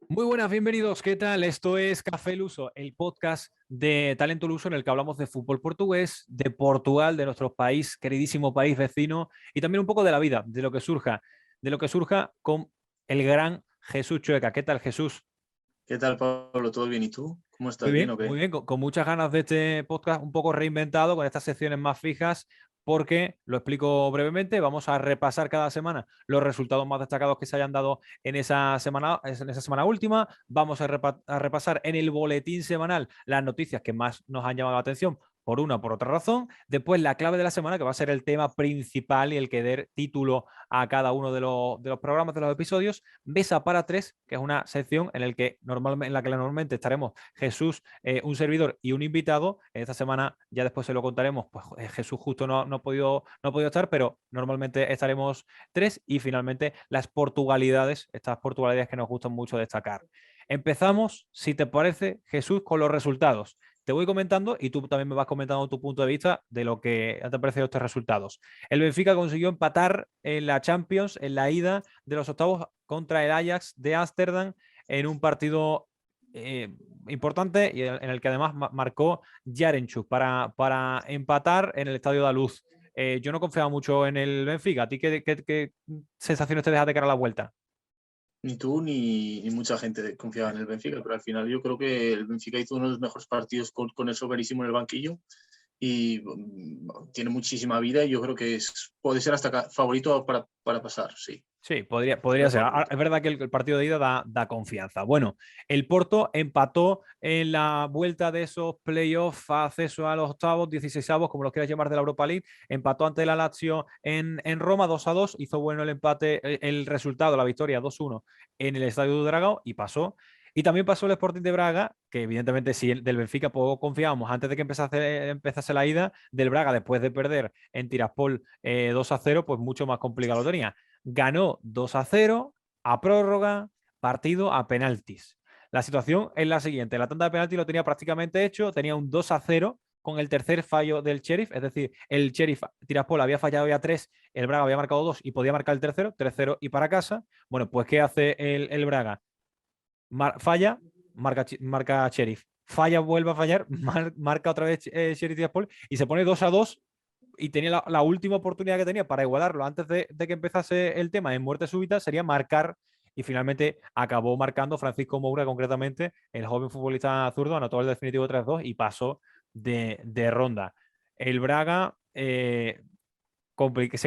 Muy buenas, bienvenidos. ¿Qué tal? Esto es Café Luso, el podcast de Talento Luso en el que hablamos de fútbol portugués, de Portugal, de nuestro país, queridísimo país vecino, y también un poco de la vida, de lo que surja con el gran Jesús Chueca. ¿Qué tal, Jesús? ¿Qué tal, Pablo? ¿Todo bien? ¿Y tú? ¿Cómo estás? ¿Bien o Muy qué? bien, con muchas ganas de este podcast un poco reinventado, con estas secciones más fijas, porque, lo explico brevemente, vamos a repasar cada semana los resultados más destacados que se hayan dado en esa semana última. Vamos a repasar en el boletín semanal las noticias que más nos han llamado la atención por una o por otra razón. Después, la clave de la semana, que va a ser el tema principal y el que dé título a cada uno de los programas, de los episodios. Mesa para tres, que es una sección en la que normalmente estaremos Jesús, un servidor y un invitado. Esta semana, ya después se lo contaremos, pues Jesús justo no ha podido estar, pero normalmente estaremos tres. Y finalmente las Portugalidades, estas Portugalidades que nos gustan mucho destacar. Empezamos, si te parece, Jesús, con los resultados. Te voy comentando y tú también me vas comentando tu punto de vista de lo que te han parecido estos resultados. El Benfica consiguió empatar en la Champions, en la ida de los octavos contra el Ajax de Ámsterdam, en un partido importante y en el que además marcó Yarenchuk para empatar en el Estadio da Luz. Yo no confiaba mucho en el Benfica. ¿A ti qué sensaciones te deja de cara a la vuelta? Ni tú ni mucha gente confiaba en el Benfica, pero al final yo creo que el Benfica hizo uno de los mejores partidos con el Verísimo en el banquillo y tiene muchísima vida y yo creo que puede ser hasta favorito para pasar, sí. Sí, podría Sería ser. favorito. Es verdad que el partido de ida da confianza. Bueno, el Porto empató en la vuelta de esos playoffs, acceso a los octavos, 16avos, como los quieras llamar, de la Europa League. Empató ante la Lazio en Roma 2-2. Hizo bueno el empate, el resultado, la victoria 2-1 en el Estadio do Dragao y pasó. Y también pasó el Sporting de Braga, que evidentemente si del Benfica poco confiábamos antes de que empezase la ida, del Braga después de perder en Tiraspol 2-0, pues mucho más complicado lo tenía. Ganó 2-0 a prórroga, partido a penaltis. La situación es la siguiente: la tanda de penaltis lo tenía prácticamente hecho, tenía un 2-0 con el tercer fallo del Sheriff, es decir, el Sheriff Tiraspol había fallado ya 3, el Braga había marcado 2 y podía marcar el tercero, 3-0 y para casa. Bueno, pues ¿qué hace el Braga? Falla, marca Sheriff. Falla, vuelve a fallar, marca otra vez Sheriff Tiraspol y se pone 2-2 y tenía la última oportunidad que tenía para igualarlo antes de que empezase el tema en muerte súbita, sería marcar, y finalmente acabó marcando Francisco Moura, concretamente, el joven futbolista zurdo, anotó el definitivo 3-2 y pasó de ronda. El Braga se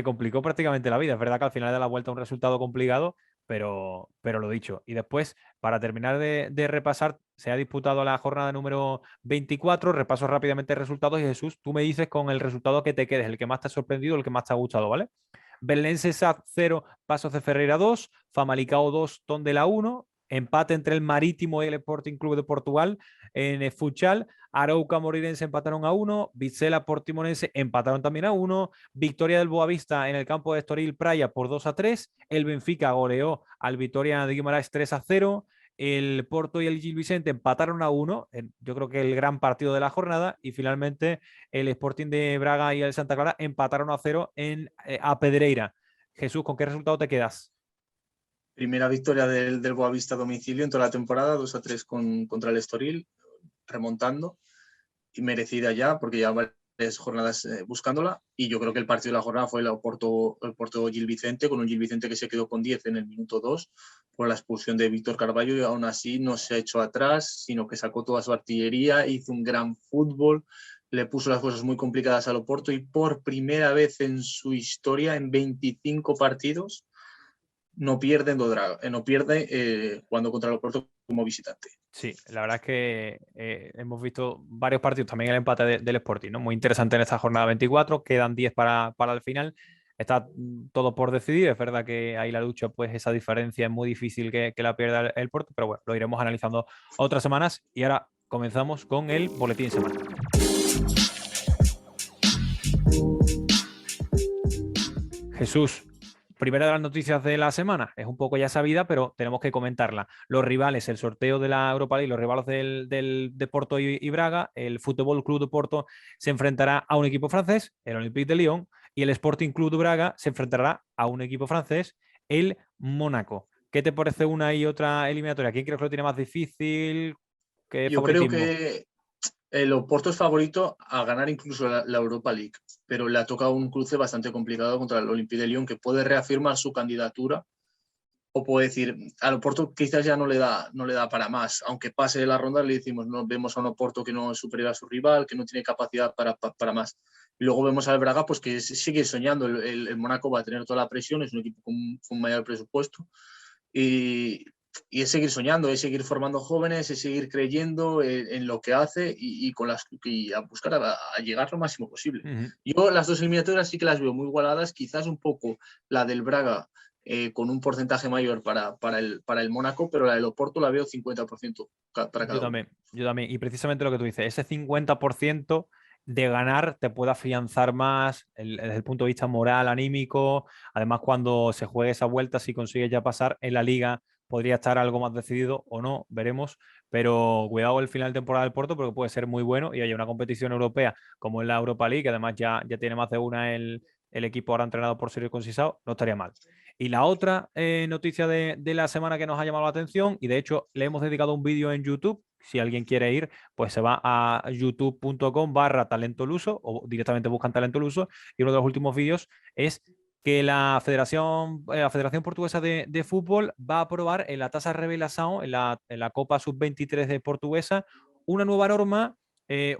complicó prácticamente la vida. Es verdad que al final de la vuelta un resultado complicado, pero lo dicho. Y después, para terminar de repasar, se ha disputado la jornada número 24. Repaso rápidamente resultados y Jesús, tú me dices con el resultado que te quedes, el que más te ha sorprendido, el que más te ha gustado, ¿vale? Belenenses SAD 0, Pasos de Ferreira 2, Famalicão 2, Tondela 1, empate entre el Marítimo y el Sporting Club de Portugal en el Futsal. Arauca Moreirense empataron a 1, Vizela Portimonense empataron también a 1, victoria del Boavista en el campo de Estoril Praia por 2-3, el Benfica goleó al Vitória de Guimarães 3-0, el Porto y el Gil Vicente empataron a 1, yo creo que el gran partido de la jornada, y finalmente el Sporting de Braga y el Santa Clara empataron a 0 a Pedreira. Jesús, ¿con qué resultado te quedas? Primera victoria del Boavista a domicilio en toda la temporada, 2-3 contra el Estoril, remontando. Y merecida ya, porque ya varias jornadas buscándola. Y yo creo que el partido de la jornada fue el Porto Gil Vicente, con un Gil Vicente que se quedó con 10 en el minuto 2 por la expulsión de Víctor Carballo y aún así no se echó atrás, sino que sacó toda su artillería, hizo un gran fútbol, le puso las cosas muy complicadas al Oporto y por primera vez en su historia, en 25 partidos, no pierde no pierde jugando contra el Oporto como visitante. Sí, la verdad es que hemos visto varios partidos, también el empate del Sporting, ¿no? Muy interesante en esta jornada 24, quedan 10 para el final, está todo por decidir, es verdad que ahí la lucha, pues esa diferencia es muy difícil que la pierda el Porto, pero bueno, lo iremos analizando otras semanas y ahora comenzamos con el boletín semanal. Jesús, primera de las noticias de la semana, es un poco ya sabida, pero tenemos que comentarla. Los rivales, el sorteo de la Europa League, los rivales de Porto y Braga, el Fútbol Club de Porto se enfrentará a un equipo francés, el Olympique de Lyon, y el Sporting Club de Braga se enfrentará a un equipo francés, el Mónaco. ¿Qué te parece una y otra eliminatoria? ¿Quién crees que lo tiene más difícil? ¿Qué Yo creo favoritismo? que el Oporto es favorito a ganar incluso la Europa League, pero le ha tocado un cruce bastante complicado contra el Olympique de Lyon, que puede reafirmar su candidatura o puede decir, al Oporto quizás ya no le da para más. Aunque pase de la ronda, le decimos, no, vemos a un Oporto que no es superior a su rival, que no tiene capacidad para más. Y luego vemos al Braga, pues que sigue soñando. El Mónaco va a tener toda la presión, es un equipo con mayor presupuesto. Y, y es seguir soñando, es seguir formando jóvenes, es seguir creyendo en lo que hace y a buscar a llegar lo máximo posible. Ujú. Yo las dos eliminatorias sí que las veo muy igualadas, quizás un poco la del Braga con un porcentaje mayor para el Mónaco, pero la del Oporto la veo 50% para Yo cada uno. también, yo también. Y precisamente lo que tú dices, ese 50% de ganar te puede afianzar más desde el punto de vista moral, anímico. Además, cuando se juegue esa vuelta, si consigues ya pasar en la liga, podría estar algo más decidido o no, veremos. Pero cuidado el final de temporada del Porto, porque puede ser muy bueno y hay una competición europea como es la Europa League, que además ya tiene más de una el equipo ahora entrenado por Sergio Conceição, no estaría mal. Y la otra noticia de la semana que nos ha llamado la atención, y de hecho le hemos dedicado un vídeo en YouTube, si alguien quiere ir, pues se va a youtube.com/talentoluso o directamente buscan Talento Luso, y uno de los últimos vídeos es que la Federación Portuguesa de Fútbol va a aprobar en la tasa revelación, en la Copa Sub-23 de Portuguesa, una nueva norma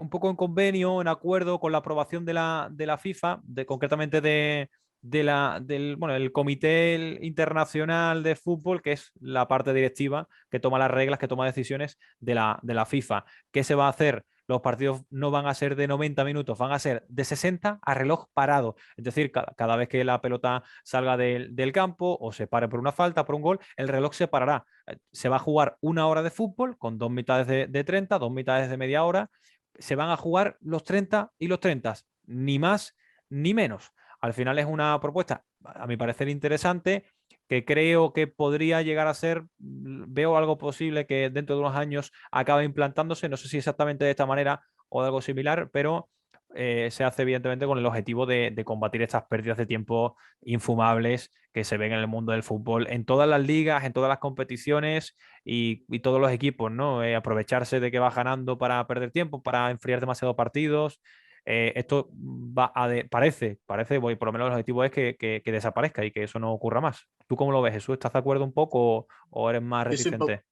un poco en convenio, en acuerdo con la aprobación de la FIFA, concretamente bueno, el Comité Internacional de Fútbol, que es la parte directiva que toma las reglas, que toma decisiones de la FIFA. ¿Qué se va a hacer? Los partidos no van a ser de 90 minutos, van a ser de 60 a reloj parado. Es decir, cada vez que la pelota salga del campo o se pare por una falta, por un gol, el reloj se parará. Se va a jugar una hora de fútbol con dos mitades de 30, dos mitades de media hora. Se van a jugar los 30 y los 30, ni más ni menos. Al final es una propuesta, a mi parecer, interesante, que creo que podría llegar a ser, veo algo posible que dentro de unos años acabe implantándose, no sé si exactamente de esta manera o de algo similar, pero se hace evidentemente con el objetivo de combatir estas pérdidas de tiempo infumables que se ven en el mundo del fútbol, en todas las ligas, en todas las competiciones y todos los equipos, ¿no? Aprovecharse de que va ganando para perder tiempo, para enfriar demasiados partidos. Esto parece, por lo menos el objetivo es que desaparezca y que eso no ocurra más. ¿Tú cómo lo ves, Jesús? ¿Estás de acuerdo un poco o eres más Yo soy, reticente?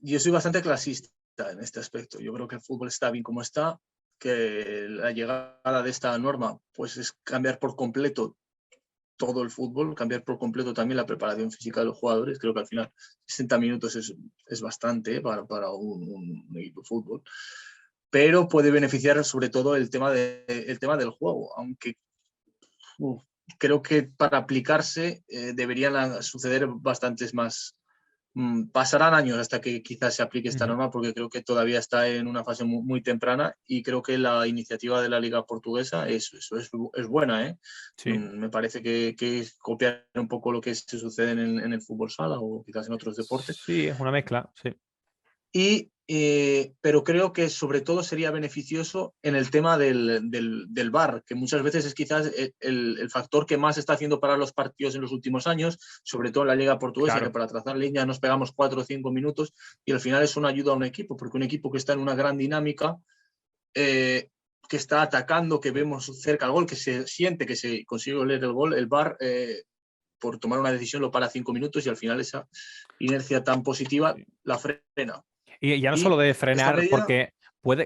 yo soy bastante clasista en este aspecto. Yo creo que el fútbol está bien como está, que la llegada de esta norma pues es cambiar por completo todo el fútbol, cambiar por completo también la preparación física de los jugadores. Creo que al final 60 minutos es bastante para un equipo de fútbol, pero puede beneficiar sobre todo el tema del juego, aunque uf, creo que para aplicarse deberían suceder bastantes más. Pasarán años hasta que quizás se aplique esta Ujú. norma porque creo que todavía está en una fase muy temprana y creo que la iniciativa de la Liga Portuguesa es buena. ¿eh? Sí, Me parece que es copiar un poco lo que se sucede en el fútbol sala o quizás en otros deportes. sí, es una mezcla, sí. Pero creo que sobre todo sería beneficioso en el tema del VAR, que muchas veces es quizás el factor que más está haciendo parar los partidos en los últimos años, sobre todo en la Liga Portuguesa, que Claro. para trazar línea nos pegamos 4 o 5 minutos y al final es una ayuda a un equipo, porque un equipo que está en una gran dinámica, que está atacando, que vemos cerca al gol, que se siente que se consigue leer el gol, el VAR, por tomar una decisión, lo para 5 minutos y al final esa inercia tan positiva Sí. la frena. Y ya no solo Y de esta frenar, medida, porque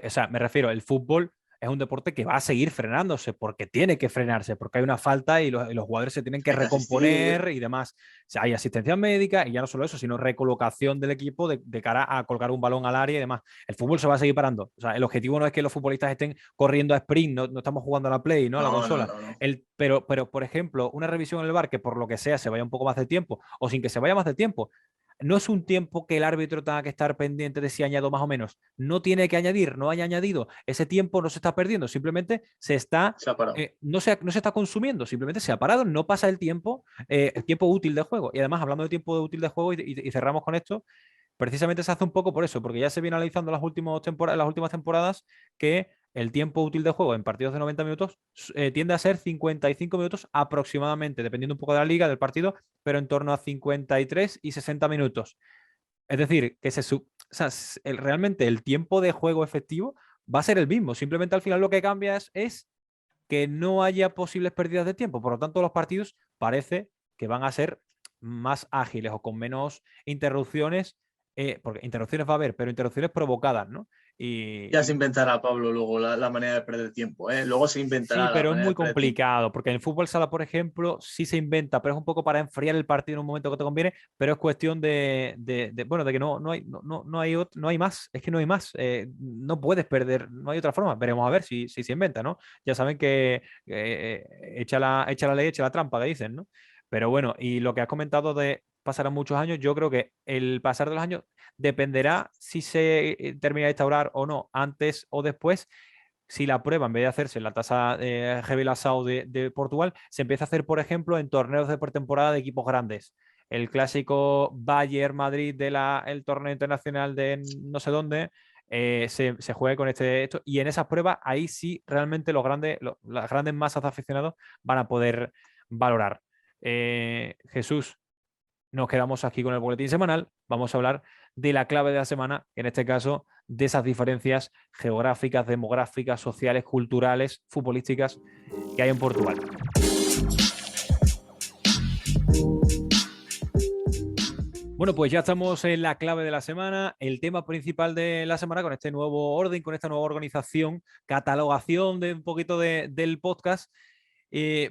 o sea, me refiero, el fútbol es un deporte que va a seguir frenándose, porque tiene que frenarse, porque hay una falta y los jugadores se tienen que hay que asistir. recomponer y demás. O sea, hay asistencia médica y ya no solo eso, sino recolocación del equipo de cara a colgar un balón al área y demás. El fútbol se va a seguir parando. O sea, el objetivo no es que los futbolistas estén corriendo a sprint, no estamos jugando a la Play, ¿no? A la No, no, consola. no, no. Pero, por ejemplo, una revisión en el bar que por lo que sea se vaya un poco más de tiempo o sin que se vaya más de tiempo, no es un tiempo que el árbitro tenga que estar pendiente de si añado más o menos. No tiene que añadir, no haya añadido. Ese tiempo no se está perdiendo, simplemente Se ha parado. no se está consumiendo, simplemente se ha parado, no pasa el tiempo útil de juego. Y además, hablando de tiempo útil de juego, y cerramos con esto, precisamente se hace un poco por eso, porque ya se viene analizando las últimas temporadas que el tiempo útil de juego en partidos de 90 minutos tiende a ser 55 minutos aproximadamente, dependiendo un poco de la liga, del partido, pero en torno a 53 y 60 minutos. Es decir, que o sea, realmente el tiempo de juego efectivo va a ser el mismo. Simplemente al final lo que cambia es que no haya posibles pérdidas de tiempo. Por lo tanto, los partidos parece que van a ser más ágiles o con menos interrupciones, porque interrupciones va a haber, pero interrupciones provocadas, ¿no? Ya se inventará, Pablo, luego la manera de perder tiempo, ¿eh? Luego se Sí, inventará la pero es manera muy de perder tiempo. complicado, porque en el fútbol sala, por ejemplo, sí se inventa, pero es un poco para enfriar el partido en un momento que te conviene, pero es cuestión bueno, de que no hay más, es que no hay más, no puedes perder, no hay otra forma, veremos a ver si se inventa, ¿no? Ya saben que echa la ley, echa la trampa, que dicen, ¿no? Pero bueno, y lo que has comentado de pasarán muchos años, yo creo que el pasar de los años dependerá si se termina de instaurar o no, antes o después. Si la prueba, en vez de hacerse en la tasa Gevelassau de Portugal, se empieza a hacer, por ejemplo, en torneos de pretemporada de equipos grandes. El clásico Bayern Madrid del torneo internacional de no sé dónde, se juega con esto. Y en esas pruebas, ahí sí realmente las grandes masas de aficionados van a poder valorar. Jesús, nos quedamos aquí con el boletín semanal. Vamos a hablar de la clave de la semana, en este caso de esas diferencias geográficas, demográficas, sociales, culturales, futbolísticas que hay en Portugal. Bueno, pues ya estamos en la clave de la semana, el tema principal de la semana con este nuevo orden, con esta nueva organización, catalogación de un poquito del podcast.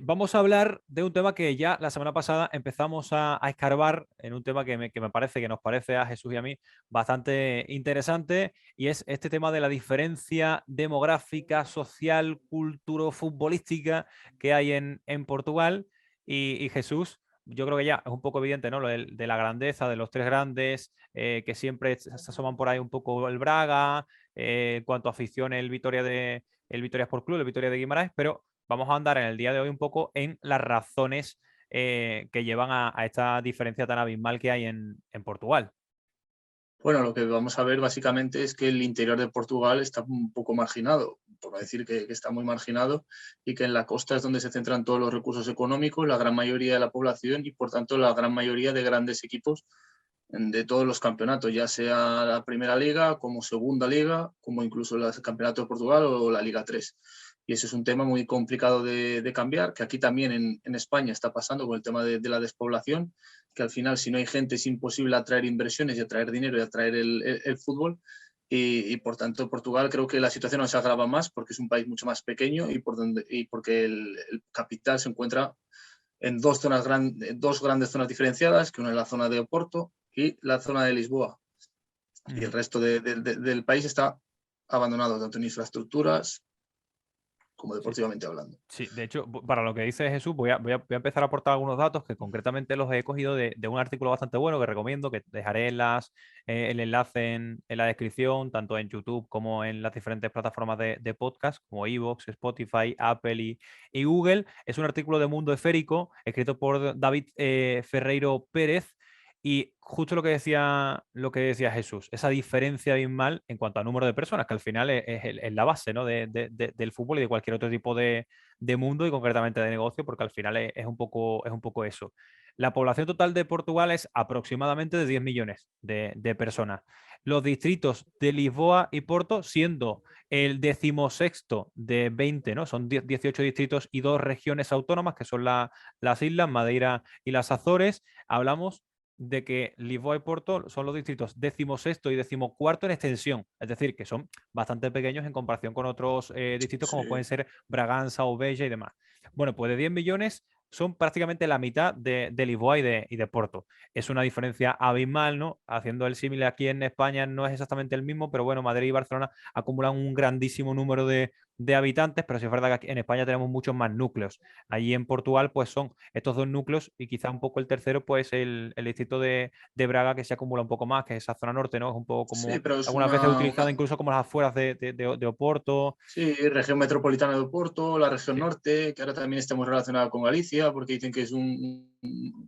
Vamos a hablar de un tema que ya la semana pasada empezamos a escarbar en un tema que me parece, que nos parece a Jesús y a mí bastante interesante, y es este tema de la diferencia demográfica, social, culturo-futbolística que hay en Portugal. Y Jesús, yo creo que ya es un poco evidente, ¿no? Lo de la grandeza de los tres grandes, que siempre se asoman por ahí un poco el Braga, en cuanto a afición el Vitória Sport Club, el Vitória de Guimarães, pero vamos a andar en el día de hoy un poco en las razones que llevan a esta diferencia tan abismal que hay en Portugal. Bueno, lo que vamos a ver básicamente es que el interior de Portugal está un poco marginado, por no decir que está muy marginado, y que en la costa es donde se centran todos los recursos económicos, la gran mayoría de la población y, por tanto, la gran mayoría de grandes equipos de todos los campeonatos, ya sea la Primera Liga, como Segunda Liga, como incluso el Campeonato de Portugal o la Liga 3. Y eso es un tema muy complicado de cambiar, que aquí también en España está pasando con el tema de la despoblación, que al final si no hay gente es imposible atraer inversiones y atraer dinero y atraer el fútbol. Y por tanto Portugal creo que la situación no se agrava más porque es un país mucho más pequeño y porque el capital se encuentra en dos grandes zonas diferenciadas, que una es la zona de Oporto y la zona de Lisboa. Y el resto del país está abandonado, tanto en infraestructuras como Sí. deportivamente hablando. Sí, de hecho, para lo que dice Jesús, voy a empezar a aportar algunos datos que concretamente los he cogido de un artículo bastante bueno que recomiendo, que dejaré el enlace en la descripción, tanto en YouTube como en las diferentes plataformas de podcast, como iVoox, Spotify, Apple y Google. Es un artículo de Mundo Esférico, escrito por David Ferreiro Pérez. Y justo lo que decía Jesús, esa diferencia abismal en cuanto a número de personas, que al final es la base, ¿no? del fútbol y de cualquier otro tipo de mundo y concretamente de negocio, porque al final es un poco eso. La población total de Portugal es aproximadamente de 10 millones de personas. Los distritos de Lisboa y Porto, siendo el 16º de 20, ¿no? Son 18 distritos y 2 regiones autónomas, que son las islas, Madeira y las Azores. Hablamos de que Lisboa y Porto son los distritos 16º y 14º en extensión, es decir, que son bastante pequeños en comparación con otros distritos como pueden Sí. ser Braganza o Beja y demás. Bueno, pues de 10 millones son prácticamente la mitad de Lisboa y de Porto. Es una diferencia abismal, ¿no? Haciendo el símil aquí en España no es exactamente el mismo, pero bueno, Madrid y Barcelona acumulan un grandísimo número de habitantes, pero sí es verdad que aquí en España tenemos muchos más núcleos. Allí en Portugal, pues son estos dos núcleos y quizá un poco el tercero, pues el distrito de Braga, que se acumula un poco más, que es esa zona norte, ¿no? Es un poco Sí, como pero es algunas veces una utilizado incluso como las afueras de Oporto. sí, región metropolitana de Oporto, la región Sí. norte, que ahora también está muy relacionada con Galicia, porque dicen que es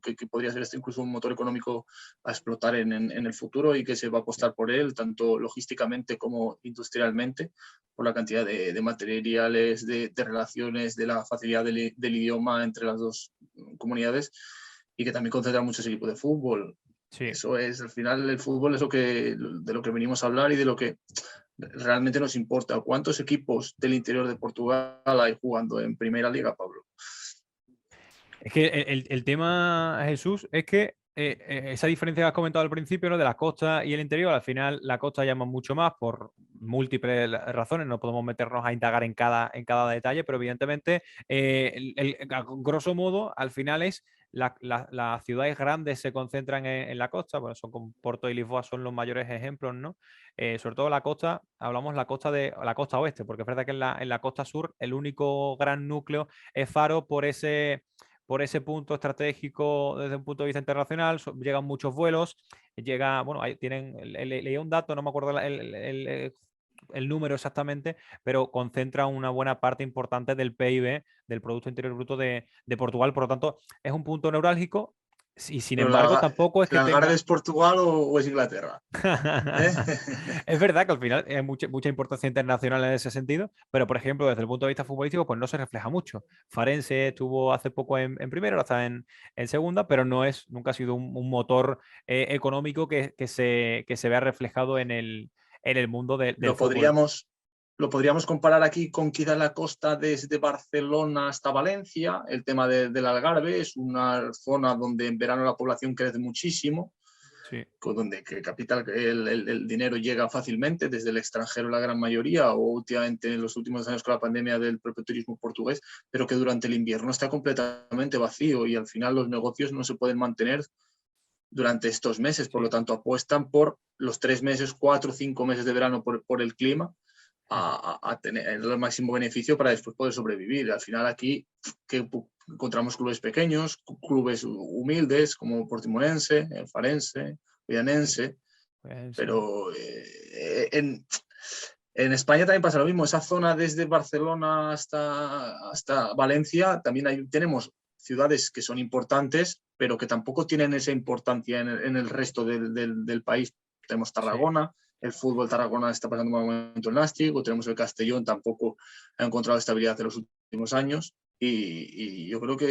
que podría ser incluso un motor económico a explotar en el futuro y que se va a apostar por él, tanto logísticamente como industrialmente, por la cantidad de materiales, de relaciones, de la facilidad del idioma entre las dos comunidades, y que también concentra muchos equipos de fútbol. Sí. Eso es, al final, el fútbol es de lo que venimos a hablar y de lo que realmente nos importa. ¿Cuántos equipos del interior de Portugal hay jugando en Primera Liga, Pablo? Es que el tema, Jesús, es que esa diferencia que has comentado al principio, ¿no? De la costa y el interior, al final la costa llama mucho más por múltiples razones, no podemos meternos a indagar en cada detalle, pero evidentemente, a grosso modo, al final es las ciudades grandes se concentran en la costa, bueno, son como Porto y Lisboa son los mayores ejemplos, ¿no? Sobre todo la costa, hablamos la costa oeste, porque es verdad que en la costa sur el único gran núcleo es Faro por ese punto estratégico desde un punto de vista internacional, llegan muchos vuelos, bueno, ahí tienen, leía un dato, no me acuerdo el número exactamente, pero concentra una buena parte importante del PIB, del Producto Interior Bruto de Portugal, por lo tanto, es un punto neurálgico y sin Pero embargo tampoco es que ¿el Algarve tenga... es Portugal o es Inglaterra? ¿Eh? Es verdad que al final hay mucha importancia internacional en ese sentido, pero por ejemplo, desde el punto de vista futbolístico, pues no se refleja mucho. Farense estuvo hace poco en primera, ahora está en segunda, pero nunca ha sido un motor económico que se vea reflejado en el mundo del Lo fútbol. podríamos, lo podríamos comparar aquí con quizá la costa desde Barcelona hasta Valencia. El tema del Algarve es una zona donde en verano la población crece muchísimo, Sí. donde el dinero llega fácilmente desde el extranjero, la gran mayoría, o últimamente en los últimos años con la pandemia del propio turismo portugués, pero que durante el invierno está completamente vacío y al final los negocios no se pueden mantener durante estos meses. Por Sí. lo tanto, apuestan por los 3 meses, 4 o 5 meses de verano por el clima a tener el máximo beneficio para después poder sobrevivir. Al final aquí que encontramos clubes pequeños, clubes humildes como Portimonense, Farense, Villanense, Pues, pero en España también pasa lo mismo. Esa zona desde Barcelona hasta Valencia, también tenemos ciudades que son importantes, pero que tampoco tienen esa importancia en el resto del país. Tenemos sí. Tarragona, el fútbol Tarragona está pasando un mal momento en Nàstic, o tenemos el Castellón, tampoco ha encontrado estabilidad en los últimos años, y yo creo que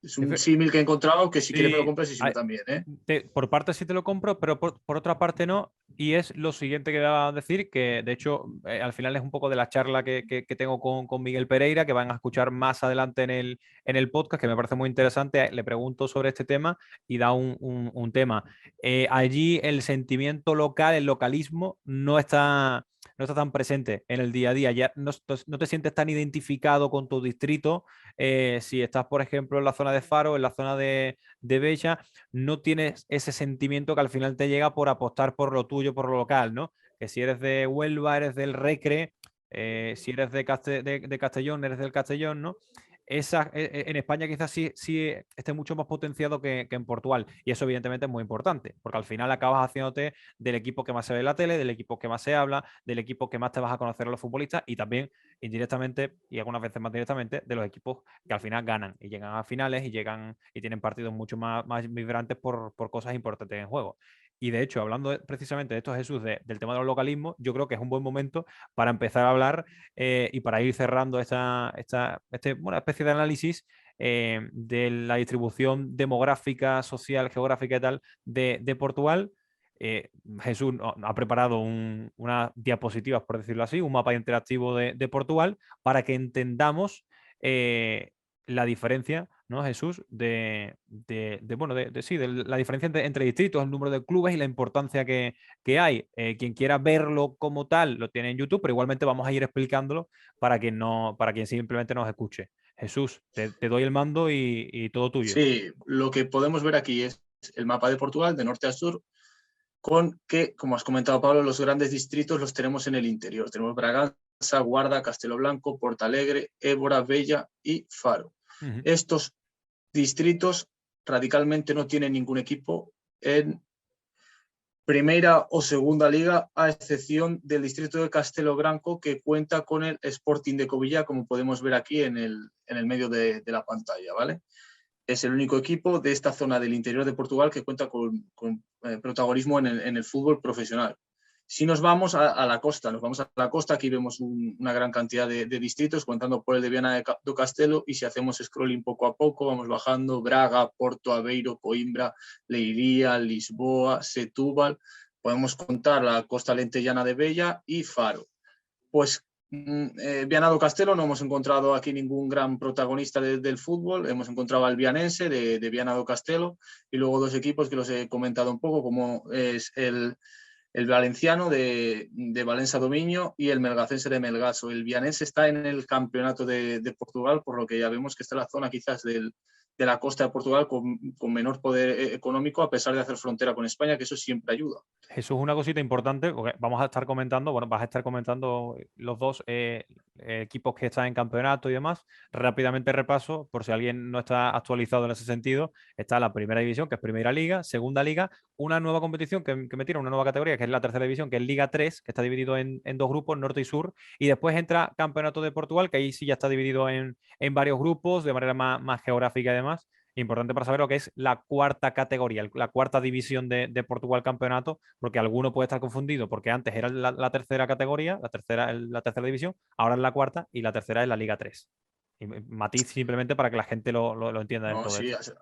es un símil que he encontrado que si quieres me lo Sí, compras y si no también, ¿eh? por parte sí te lo compro, pero por otra parte no. Y es lo siguiente que voy a decir, que de hecho al final es un poco de la charla que tengo con Miguel Pereira, que van a escuchar más adelante en el podcast, que me parece muy interesante. Le pregunto sobre este tema y da un tema. Allí el sentimiento local, el localismo, no está tan presente en el día a día. Ya no te sientes tan identificado con tu distrito. Si estás, por ejemplo, en la zona de Faro, en la zona de Bella, no tienes ese sentimiento que al final te llega por apostar por lo tuyo, por lo local, ¿no? Que si eres de Huelva, eres del Recre, si eres de Castellón, eres del Castellón, ¿no? En España quizás sí esté mucho más potenciado que en Portugal. Y eso evidentemente es muy importante, porque al final acabas haciéndote del equipo que más se ve en la tele, del equipo que más se habla, del equipo que más te vas a conocer a los futbolistas y también indirectamente y algunas veces más directamente de los equipos que al final ganan y llegan a finales y llegan y tienen partidos mucho más vibrantes por cosas importantes en juego. Y de hecho, hablando precisamente de esto, Jesús, del tema de los localismos, yo creo que es un buen momento para empezar a hablar y para ir cerrando una especie de análisis de la distribución demográfica, social, geográfica y tal de Portugal. Jesús ha preparado unas diapositivas, por decirlo así, un mapa interactivo de Portugal para que entendamos la diferencia, ¿no, Jesús? Sí, de la diferencia entre distritos, el número de clubes y la importancia que hay. Quien quiera verlo como tal lo tiene en YouTube, pero igualmente vamos a ir explicándolo para quien simplemente nos escuche. Jesús, te doy el mando y todo tuyo. Sí, lo que podemos ver aquí es el mapa de Portugal de norte a sur, con que, como has comentado, Pablo, los grandes distritos los tenemos en el interior. Tenemos Bragança, Guarda, Castelo Blanco, Portalegre, Évora, Bella y Faro. Uh -huh. Estos distritos radicalmente no tienen ningún equipo en primera o segunda liga, a excepción del distrito de Castelo Branco, que cuenta con el Sporting de Covilla, como podemos ver aquí en el medio de la pantalla, ¿vale? es el único equipo de esta zona del interior de Portugal que cuenta con protagonismo en el fútbol profesional. Si nos vamos a la costa, aquí vemos una gran cantidad de distritos, contando por el de Viana do Castelo, y si hacemos scrolling poco a poco, vamos bajando: Braga, Porto, Aveiro, Coimbra, Leiria, Lisboa, Setúbal, podemos contar la costa lentejana de Bella y Faro. Pues Viana do Castelo no hemos encontrado aquí ningún gran protagonista del fútbol, hemos encontrado al vianense de Viana do Castelo, y luego dos equipos que los he comentado un poco, como es el valenciano de Valencia Dominio y el melgacense de Melgaso. El vianense está en el campeonato de Portugal, por lo que ya vemos que está en la zona quizás de la costa de Portugal con menor poder económico, a pesar de hacer frontera con España, que eso siempre ayuda. Eso es una cosita importante, porque vamos a estar comentando, bueno, vas a estar comentando los dos equipos que están en campeonato y demás. Rápidamente repaso, por si alguien no está actualizado en ese sentido, está la primera división, que es Primera Liga, Segunda Liga, una nueva competición que metieron, una nueva categoría, que es la tercera división, que es Liga 3, que está dividido en dos grupos, norte y sur, y después entra Campeonato de Portugal, que ahí sí ya está dividido en varios grupos, de manera más geográfica y demás. Importante para saber lo que es la cuarta categoría, la cuarta división de Portugal campeonato, porque alguno puede estar confundido, porque antes era la tercera categoría, la tercera división, ahora es la cuarta y la tercera es la Liga 3. Y matiz simplemente para que la gente lo entienda del No, todo sí, esto.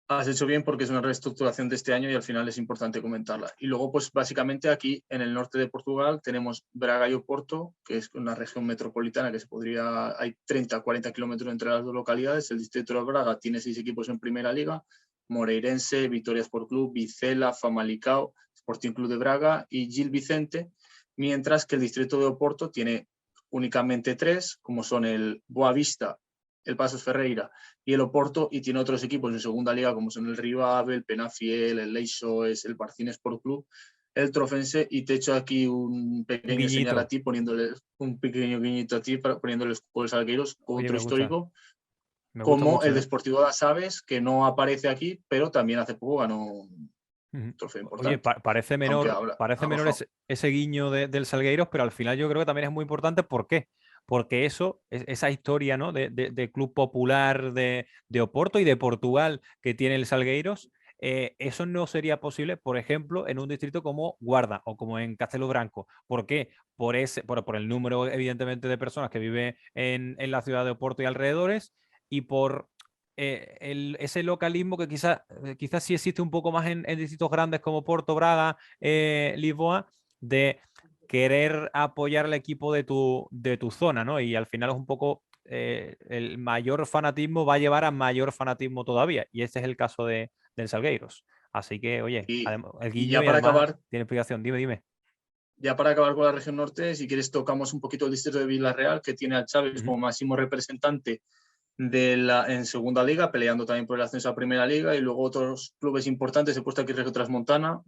has hecho bien, porque es una reestructuración de este año y al final es importante comentarla. Y luego, pues básicamente aquí en el norte de Portugal tenemos Braga y Oporto, que es una región metropolitana que hay 30, 40 kilómetros entre las dos localidades. El distrito de Braga tiene 6 equipos en Primera Liga: Moreirense, Vitória Sport Club, Vizela, Famalicão, Sporting Club de Braga y Gil Vicente, mientras que el distrito de Oporto tiene únicamente 3, como son el Boavista, el Paços Ferreira y el Oporto, y tiene otros equipos en segunda liga como son el Rivabel, el Penafiel, el Leixões, el Barcín Sport Club, el Trofense. Y te echo aquí un pequeño señal a ti, poniéndole un pequeño guiñito a ti, poniéndole el escudo de Salgueiros, Oye, otro histórico, me gusta como mucho, el ¿eh? Deportivo de Aves, que no aparece aquí, pero también hace poco ganó un trofeo Oye, importante, parece aunque menor, parece ha menor bajado. ese guiño del Salgueiros, pero al final yo creo que también es muy importante. ¿Por qué? Porque esa historia, ¿no? de club popular de Oporto y de Portugal que tiene el Salgueiros, eso no sería posible, por ejemplo, en un distrito como Guarda o como en Castelo Branco. ¿Por qué? Por el número, evidentemente, de personas que vive en la ciudad de Oporto y alrededores, y por ese localismo que quizás sí existe un poco más en distritos grandes como Porto, Braga, Lisboa, de querer apoyar al equipo de tu zona, ¿no? Y al final es un poco el mayor fanatismo va a llevar a mayor fanatismo todavía, y este es el caso del Salgueiros. Así que, oye, Y, el y guiño, y además tiene explicación. Dime. ya para acabar con la región norte, si quieres tocamos un poquito el distrito de Villarreal, que tiene al Chávez Ujú. como máximo representante en segunda liga, peleando también por el ascenso a primera liga, y luego otros clubes importantes. He puesto aquí Reggio Transmontana,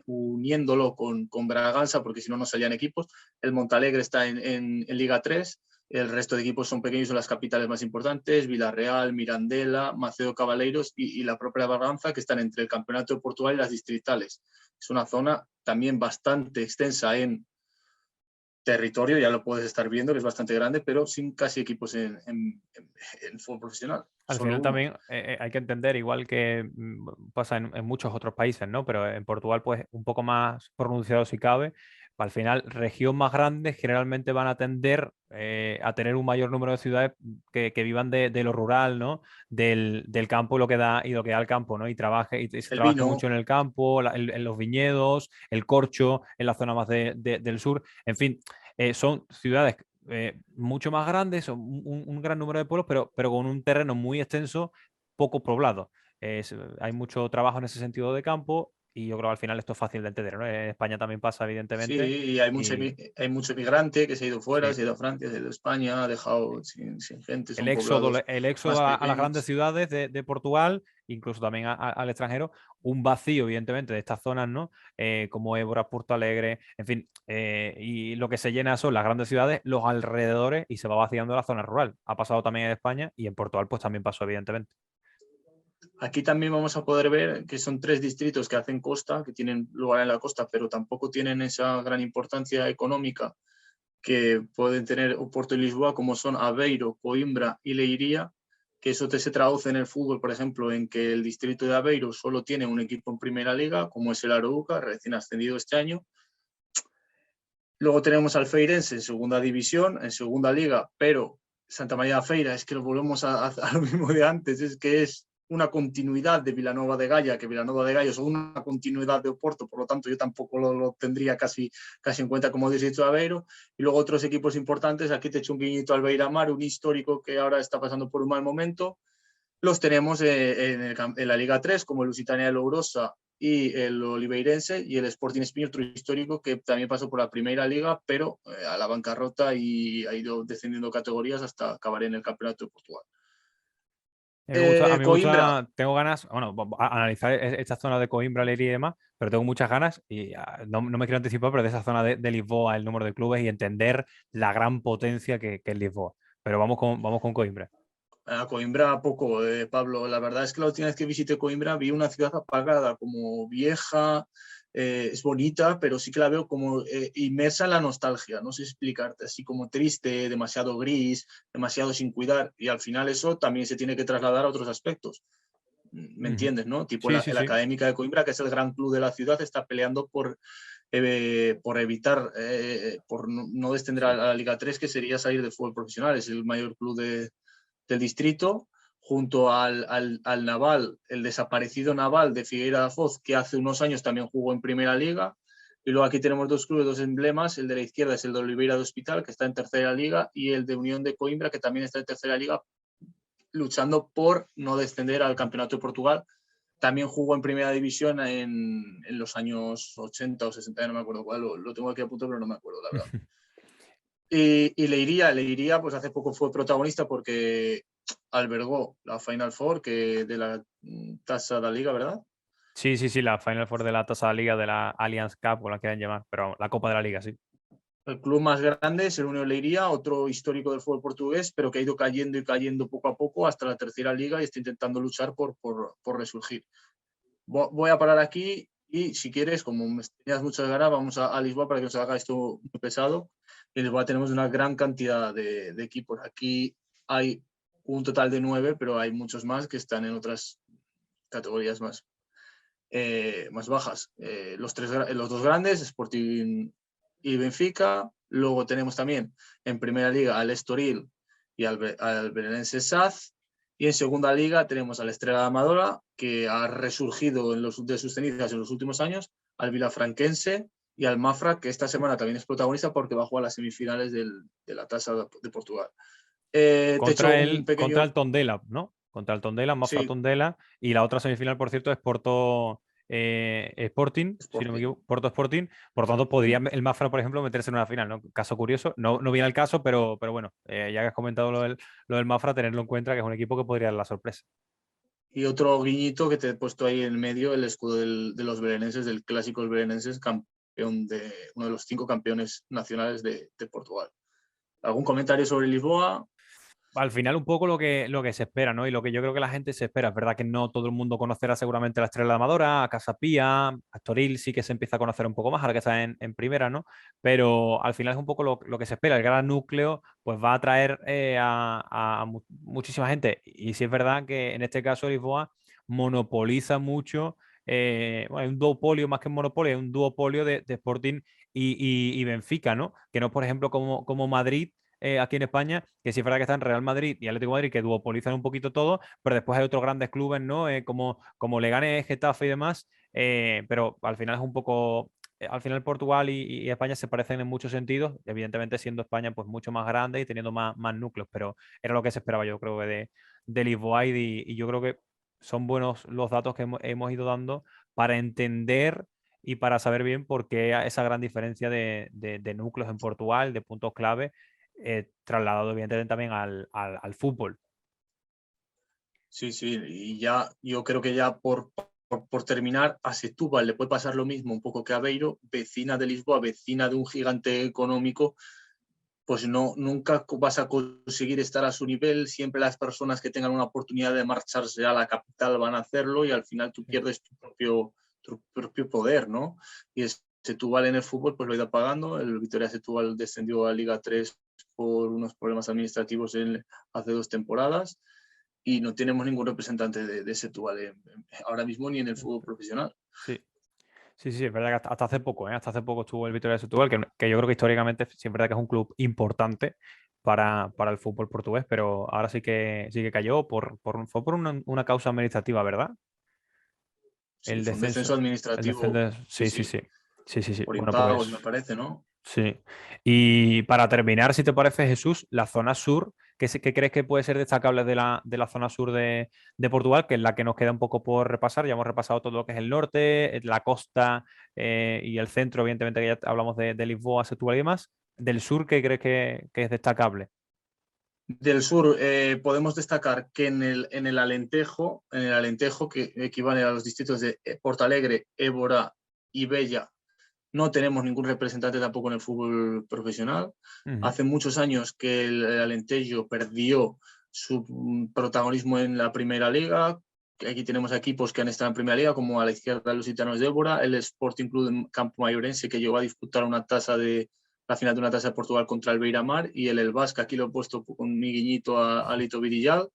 uniéndolo con Braganza, porque si no, no salían equipos. El Montalegre está en Liga 3, el resto de equipos son pequeños en las capitales más importantes: Villarreal, Mirandela, Maceo Cavaleiros y la propia Braganza, que están entre el Campeonato de Portugal y las distritales. Es una zona también bastante extensa en territorio, ya lo puedes estar viendo, que es bastante grande, pero sin casi equipos en fútbol profesional, Al solo final uno. también hay que entender, igual que pasa en muchos otros países, ¿no? Pero en Portugal, pues un poco más pronunciado si cabe. Al final, región más grande generalmente van a tender a tener un mayor número de ciudades que vivan de lo rural, ¿no? Del campo, y lo que da el campo, ¿no? Y se El trabaje vino, mucho en el campo, en los viñedos, el corcho, en la zona más del sur. En fin, son ciudades mucho más grandes, son un gran número de pueblos, pero con un terreno muy extenso, poco poblado. Hay mucho trabajo en ese sentido de campo, y yo creo que al final esto es fácil de entender, ¿no? En España también pasa, sí, evidentemente. y hay Y hay mucho migrante que se ha ido fuera, sí, se ha ido a Francia, se ha ido a España, ha dejado sin gente, el son éxodo, poblados el éxodo más a las grandes pequeños. ciudades de Portugal, incluso también al extranjero, un vacío, evidentemente, de estas zonas, ¿no? Como Évora, Porto Alegre, en fin, y lo que se llena son las grandes ciudades, los alrededores, y se va vaciando la zona rural. Ha pasado también en España, y en Portugal pues también pasó, evidentemente. Aquí también vamos a poder ver que son 3 distritos que hacen costa, que tienen lugar en la costa, pero tampoco tienen esa gran importancia económica que pueden tener Oporto y Lisboa, como son Aveiro, Coimbra y Leiria, que eso se traduce en el fútbol, por ejemplo, en que el distrito de Aveiro solo tiene un equipo en primera liga, como es el Arouca, recién ascendido este año. Luego tenemos al Feirense en segunda división, en segunda liga, pero Santa María da Feira, es que lo volvemos a lo mismo de antes, es que es una continuidad de Vilanova de Gaia, que Vilanova de Gaia es una continuidad de Oporto, por lo tanto yo tampoco lo tendría casi en cuenta como distrito de Aveiro. Y luego otros equipos importantes, aquí te echo un guiñito al Beira-Mar, un histórico que ahora está pasando por un mal momento. Los tenemos en la Liga 3, como el Lusitania de Lourosa y el Oliveirense, y el Sporting Espinho, otro histórico que también pasó por la primera liga, pero a la bancarrota y ha ido descendiendo categorías hasta acabar en el Campeonato de Portugal. A mí me Coimbra, gusta, tengo ganas, bueno, a analizar esta zona de Coimbra, Leiria y demás, pero tengo muchas ganas y no me quiero anticipar, pero de esa zona de Lisboa, el número de clubes y entender la gran potencia que es Lisboa. Pero vamos con Coimbra. a Coimbra poco, Pablo. La verdad es que la última vez que visité Coimbra vi una ciudad apagada, como vieja, es bonita, pero sí que la veo como inmersa en la nostalgia. No sé explicarte, así como triste, demasiado gris, demasiado sin cuidar. Y al final eso también se tiene que trasladar a otros aspectos. ¿Me Ujú. entiendes, no? Tipo Sí, sí, el sí. Académica de Coimbra, que es el gran club de la ciudad, está peleando por evitar, por no descender a la Liga 3, que sería salir del fútbol profesional. Es el mayor club del distrito, junto al Naval, el desaparecido Naval de Figueira da Foz, que hace unos años también jugó en Primera Liga. Y luego aquí tenemos dos clubes, dos emblemas. El de la izquierda es el de Oliveira de Hospital, que está en Tercera Liga, y el de Unión de Coimbra, que también está en Tercera Liga, luchando por no descender al Campeonato de Portugal. También jugó en Primera División en los años 80 o 60, no me acuerdo cuál, lo tengo aquí a punto, pero no me acuerdo, la verdad. Y le iría, pues hace poco fue protagonista porque albergó la Final Four que de la Tasa de la Liga, ¿verdad? Sí, sí, sí, la Final Four de la Tasa de Liga de la Allianz Cup, o la quieran llamar, pero la Copa de la Liga, sí. El club más grande es el Unión Leiria, otro histórico del fútbol portugués, pero que ha ido cayendo y cayendo poco a poco hasta la tercera liga y está intentando luchar por resurgir. Voy a parar aquí y si quieres, como me tenías muchas ganas, vamos a Lisboa para que nos haga esto muy pesado. En Lisboa tenemos una gran cantidad de equipos. Aquí hay un total de 9, pero hay muchos más que están en otras categorías más bajas. Los dos grandes, Sporting y Benfica. Luego tenemos también en primera liga al Estoril y al Belenenses Saz. Y en segunda liga tenemos al Estrela de Amadora, que ha resurgido de sus cenizas en los últimos años, al Vilafranquense y al Mafra, que esta semana también es protagonista porque va a jugar las semifinales de la Tasa de Portugal. Te echo un Contra pequeño... el Tondela, ¿no? Contra el Tondela, Mafra Sí, Tondela. Y la otra semifinal, por cierto, es Porto Sporting, si no me Sporting. equivoco, Porto Sporting. Por tanto, podría el Mafra, por ejemplo, meterse en una final, ¿no? Caso curioso. No viene al caso, pero bueno, ya que has comentado lo del Mafra, tenerlo en cuenta, que es un equipo que podría dar la sorpresa. Y otro guiñito que te he puesto ahí en medio, el escudo de los belenenses, del clásico belenenses, campeón uno de los 5 campeones nacionales de Portugal. ¿Algún comentario sobre Lisboa? Al final un poco lo que se espera, ¿no? Y lo que yo creo que la gente se espera. Es verdad que no todo el mundo conocerá seguramente a la Estrella de Amadora, a Casa Pía, a Estoril sí que se empieza a conocer un poco más, ahora que está en primera, ¿no? Pero al final es un poco lo que se espera. El gran núcleo pues va a atraer a muchísima gente. Y sí es verdad que en este caso Lisboa monopoliza mucho. Bueno, hay un duopolio más que un monopolio, hay un duopolio de Sporting y Benfica, ¿no? Que no, por ejemplo, como Madrid aquí en España, que sí es verdad que están Real Madrid y Atlético de Madrid que duopolizan un poquito todo, pero después hay otros grandes clubes, ¿no? Como Leganés, Getafe y demás, pero al final es un poco, al final Portugal y España se parecen en muchos sentidos, evidentemente siendo España pues mucho más grande y teniendo más núcleos, pero era lo que se esperaba yo creo que de Lisboa y yo creo que son buenos los datos que hemos ido dando para entender y para saber bien por qué esa gran diferencia de núcleos en Portugal, de puntos clave, trasladado evidentemente también al fútbol. Sí, sí, y ya yo creo que ya por terminar, a Setúbal le puede pasar lo mismo un poco que a Aveiro, vecina de Lisboa, vecina de un gigante económico, pues no, nunca vas a conseguir estar a su nivel. Siempre las personas que tengan una oportunidad de marcharse a la capital van a hacerlo y al final tú Sí. pierdes tu propio poder, ¿no? Y Setúbal en el fútbol pues lo ha ido pagando. El Vitoria Setúbal descendió a Liga 3 por unos problemas administrativos hace 2 temporadas. y no tenemos ningún representante de Setúbal ahora mismo ni en el fútbol profesional. Sí. Sí, sí, es verdad que hasta hace poco, ¿eh? Hasta hace poco estuvo el Vitória de Setúbal, que yo creo que históricamente sí es verdad que es un club importante para el fútbol portugués, pero ahora sí que cayó fue por una causa administrativa, ¿verdad? Sí, El fue un descenso descenso. El administrativo, descenso. sí, Sí, sí, sí, sí. Sí, sí, sí. por Bueno, impagos, pues me parece, ¿no? sí. Y para terminar, si te parece, Jesús, la zona sur, ¿qué crees que puede ser destacable de la zona sur de Portugal, que es la que nos queda un poco por repasar? Ya hemos repasado todo lo que es el norte, la costa y el centro, evidentemente, que ya hablamos de Lisboa, Setúbal y demás. Del sur, ¿qué crees que es destacable? Del sur podemos destacar que en el Alentejo, que equivale a los distritos de Portalegre, Évora y Bella, no tenemos ningún representante tampoco en el fútbol profesional. Ujú. Hace muchos años que el Alentejo perdió su protagonismo en la Primera Liga. Aquí tenemos equipos que han estado en Primera Liga, como a la izquierda los Gitanos de Évora, el Sporting Club de Campo Maiorense, que llegó a disputar la final de una tasa de Portugal contra el Beira-Mar, y el Vasca, aquí lo he puesto con mi guiñito a Lito Virillal.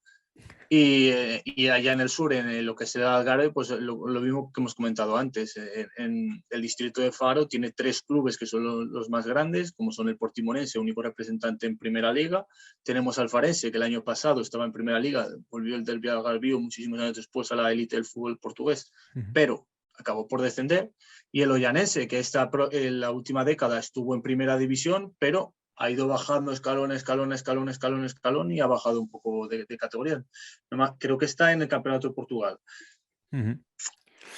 Y allá en el sur, lo que será Algarve, pues lo mismo que hemos comentado antes. En el distrito de Faro tiene 3 clubes que son los más grandes, como son el Portimonense, único representante en Primera Liga. Tenemos al Farense, que el año pasado estaba en Primera Liga, volvió el Derbi Algarvio muchísimos años después a la élite del fútbol portugués, Ujú. pero acabó por descender. Y el Ollanense, que en la última década estuvo en Primera División, pero ha ido bajando escalón y ha bajado un poco de categoría. Creo que está en el Campeonato de Portugal. Ujú.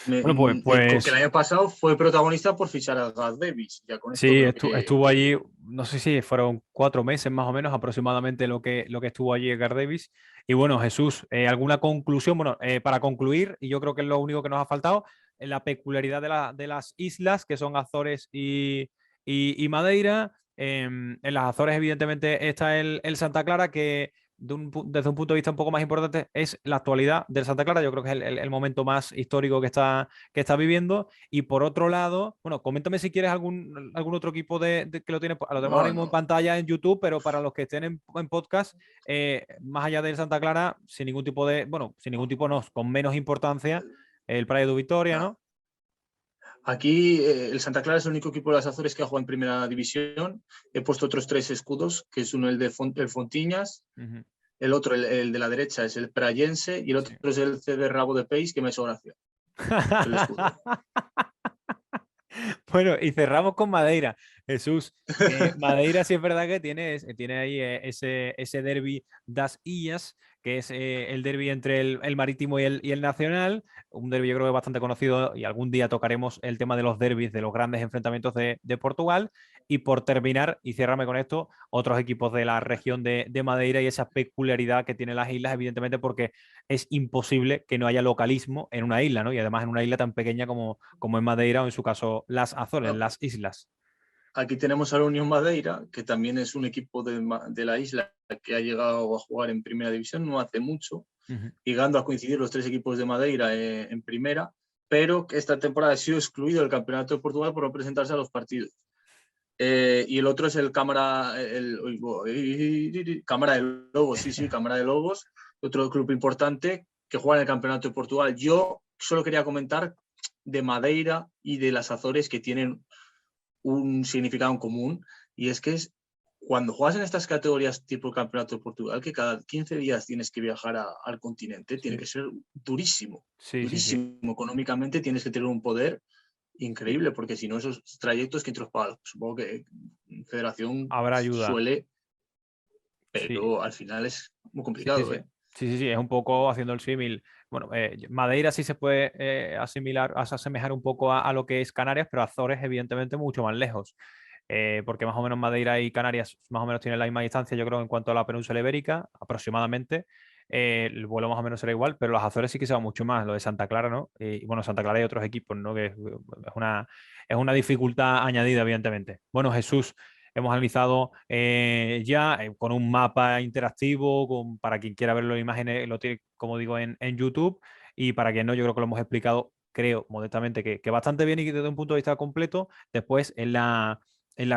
Bueno, pues, Que el pues año pasado fue protagonista por fichar a Gareth Davis. Ya con esto sí, creo que estuvo allí, no sé si fueron 4 meses más o menos aproximadamente lo que estuvo allí Edgar Davis. Y bueno, Jesús, ¿alguna conclusión? Bueno, para concluir, y yo creo que es lo único que nos ha faltado, la peculiaridad de las islas, que son Azores y Madeira. En las Azores, evidentemente, está el Santa Clara, que desde un punto de vista un poco más importante es la actualidad del Santa Clara. Yo creo que es el momento más histórico que está viviendo. Y por otro lado, bueno, coméntame si quieres algún otro equipo que lo tiene, lo tenemos ahora no, mismo en no. pantalla en YouTube, pero para los que estén en podcast, más allá del Santa Clara, sin ningún tipo no, con menos importancia, el Praia de Vitoria, No. ¿no? Aquí el Santa Clara es el único equipo de las Azores que ha jugado en Primera División. He puesto otros 3 escudos, que es uno el Fontiñas, Ujú. el otro, el de la derecha, es el Prayense, y el Sí. otro es el CD Rabo de Peix, que me hizo gracia, el escudo. Bueno, y cerramos con Madeira. Jesús, Madeira sí es verdad que tiene ahí ese derbi das Illas, que es el derbi entre el Marítimo y el Nacional, un derbi yo creo que bastante conocido y algún día tocaremos el tema de los derbis, de los grandes enfrentamientos de Portugal. Y por terminar, y ciérrame con esto, otros equipos de la región de Madeira y esa peculiaridad que tienen las islas, evidentemente porque es imposible que no haya localismo en una isla, ¿no? Y además en una isla tan pequeña como en Madeira o en su caso las Azores, No, las islas. aquí tenemos a la Unión Madeira, que también es un equipo de la isla que ha llegado a jugar en Primera División no hace mucho, Ujú. llegando a coincidir los 3 equipos de Madeira en Primera, pero que esta temporada ha sido excluido del Campeonato de Portugal por no presentarse a los partidos. Y el otro es el Cámara de Lobos, sí, Cámara de Lobos, otro club importante que juega en el Campeonato de Portugal. Yo solo quería comentar de Madeira y de las Azores, que tienen un significado en común, y es que cuando juegas en estas categorías tipo Campeonato de Portugal, que cada 15 días tienes que viajar al continente, tiene Sí, que ser durísimo, sí, sí, sí. durísimo. Económicamente tienes que tener un poder Sí. increíble, porque si no, esos trayectos, ¿quién te los paga? Supongo que Federación Habrá ayuda. suele, Sí, pero al final es muy sí, sí, complicado, sí. ¿eh? Sí, sí, sí, es un poco haciendo el símil. Bueno, Madeira sí se puede asemejar un poco a lo que es Canarias, pero Azores, evidentemente, mucho más lejos. Porque más o menos Madeira y Canarias más o menos tienen la misma distancia, yo creo, en cuanto a la península ibérica, aproximadamente. El vuelo más o menos será igual, pero los Azores sí que se va mucho más, lo de Santa Clara, ¿no? Y bueno, Santa Clara y otros equipos, ¿no? Que es una dificultad añadida, evidentemente. Bueno, Jesús, hemos analizado ya con un mapa interactivo, para quien quiera verlo en imágenes, lo tiene, como digo, en YouTube. Y para quien no, yo creo que lo hemos explicado, creo, modestamente, que bastante bien y que desde un punto de vista completo. Después, en la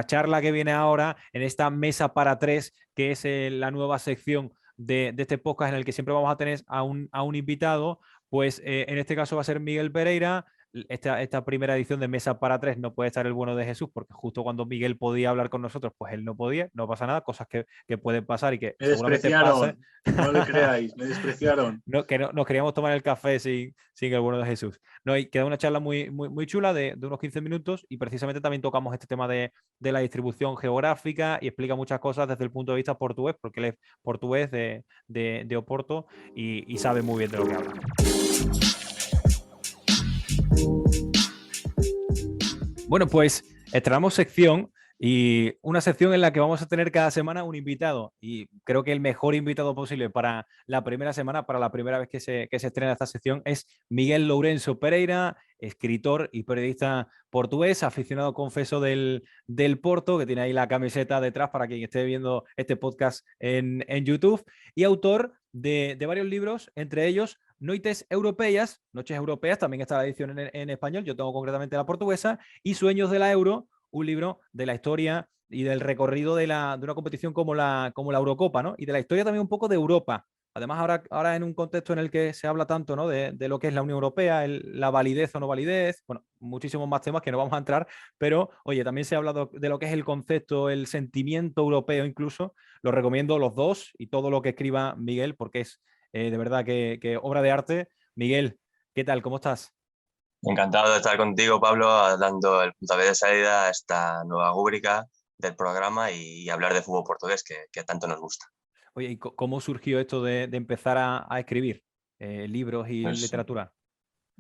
charla que viene ahora, en esta mesa para tres, que es la nueva sección de este podcast en el que siempre vamos a tener a un invitado, pues en este caso va a ser Miguel Pereira. Esta primera edición de Mesa para Tres no puede estar el bueno de Jesús, porque justo cuando Miguel podía hablar con nosotros, pues él no podía, no pasa nada, cosas que pueden pasar y que Me seguramente pase. despreciaron, no le creáis, me despreciaron. No, que no, nos queríamos tomar el café sin el bueno de Jesús. No, y queda una charla muy chula de unos 15 minutos y precisamente también tocamos este tema de la distribución geográfica y explica muchas cosas desde el punto de vista portugués, porque él es portugués de Oporto y sabe muy bien de lo que habla. Bueno, pues estrenamos sección y una sección en la que vamos a tener cada semana un invitado y creo que el mejor invitado posible para la primera semana, para la primera vez que se estrena esta sección es Miguel Lourenço Pereira, escritor y periodista portugués, aficionado confeso del Porto, que tiene ahí la camiseta detrás para quien esté viendo este podcast en YouTube, y autor de varios libros, entre ellos Noches Europeas, también está la edición en español, yo tengo concretamente la portuguesa, y Sueños de la Euro, un libro de la historia y del recorrido de una competición como la Eurocopa, ¿no? Y de la historia también un poco de Europa. Además, ahora en un contexto en el que se habla tanto, ¿no? de lo que es la Unión Europea, la validez o no validez, bueno, muchísimos más temas que no vamos a entrar, pero oye, también se ha hablado de lo que es el concepto, el sentimiento europeo incluso. Lo recomiendo los dos y todo lo que escriba Miguel, porque es de verdad que obra de arte. Miguel, ¿qué tal? ¿Cómo estás? Encantado de estar contigo, Pablo, dando el puntapié de salida a esta nueva rúbrica del programa y hablar de fútbol portugués que tanto nos gusta. Oye, ¿y cómo surgió esto de empezar a escribir libros y Pues, literatura?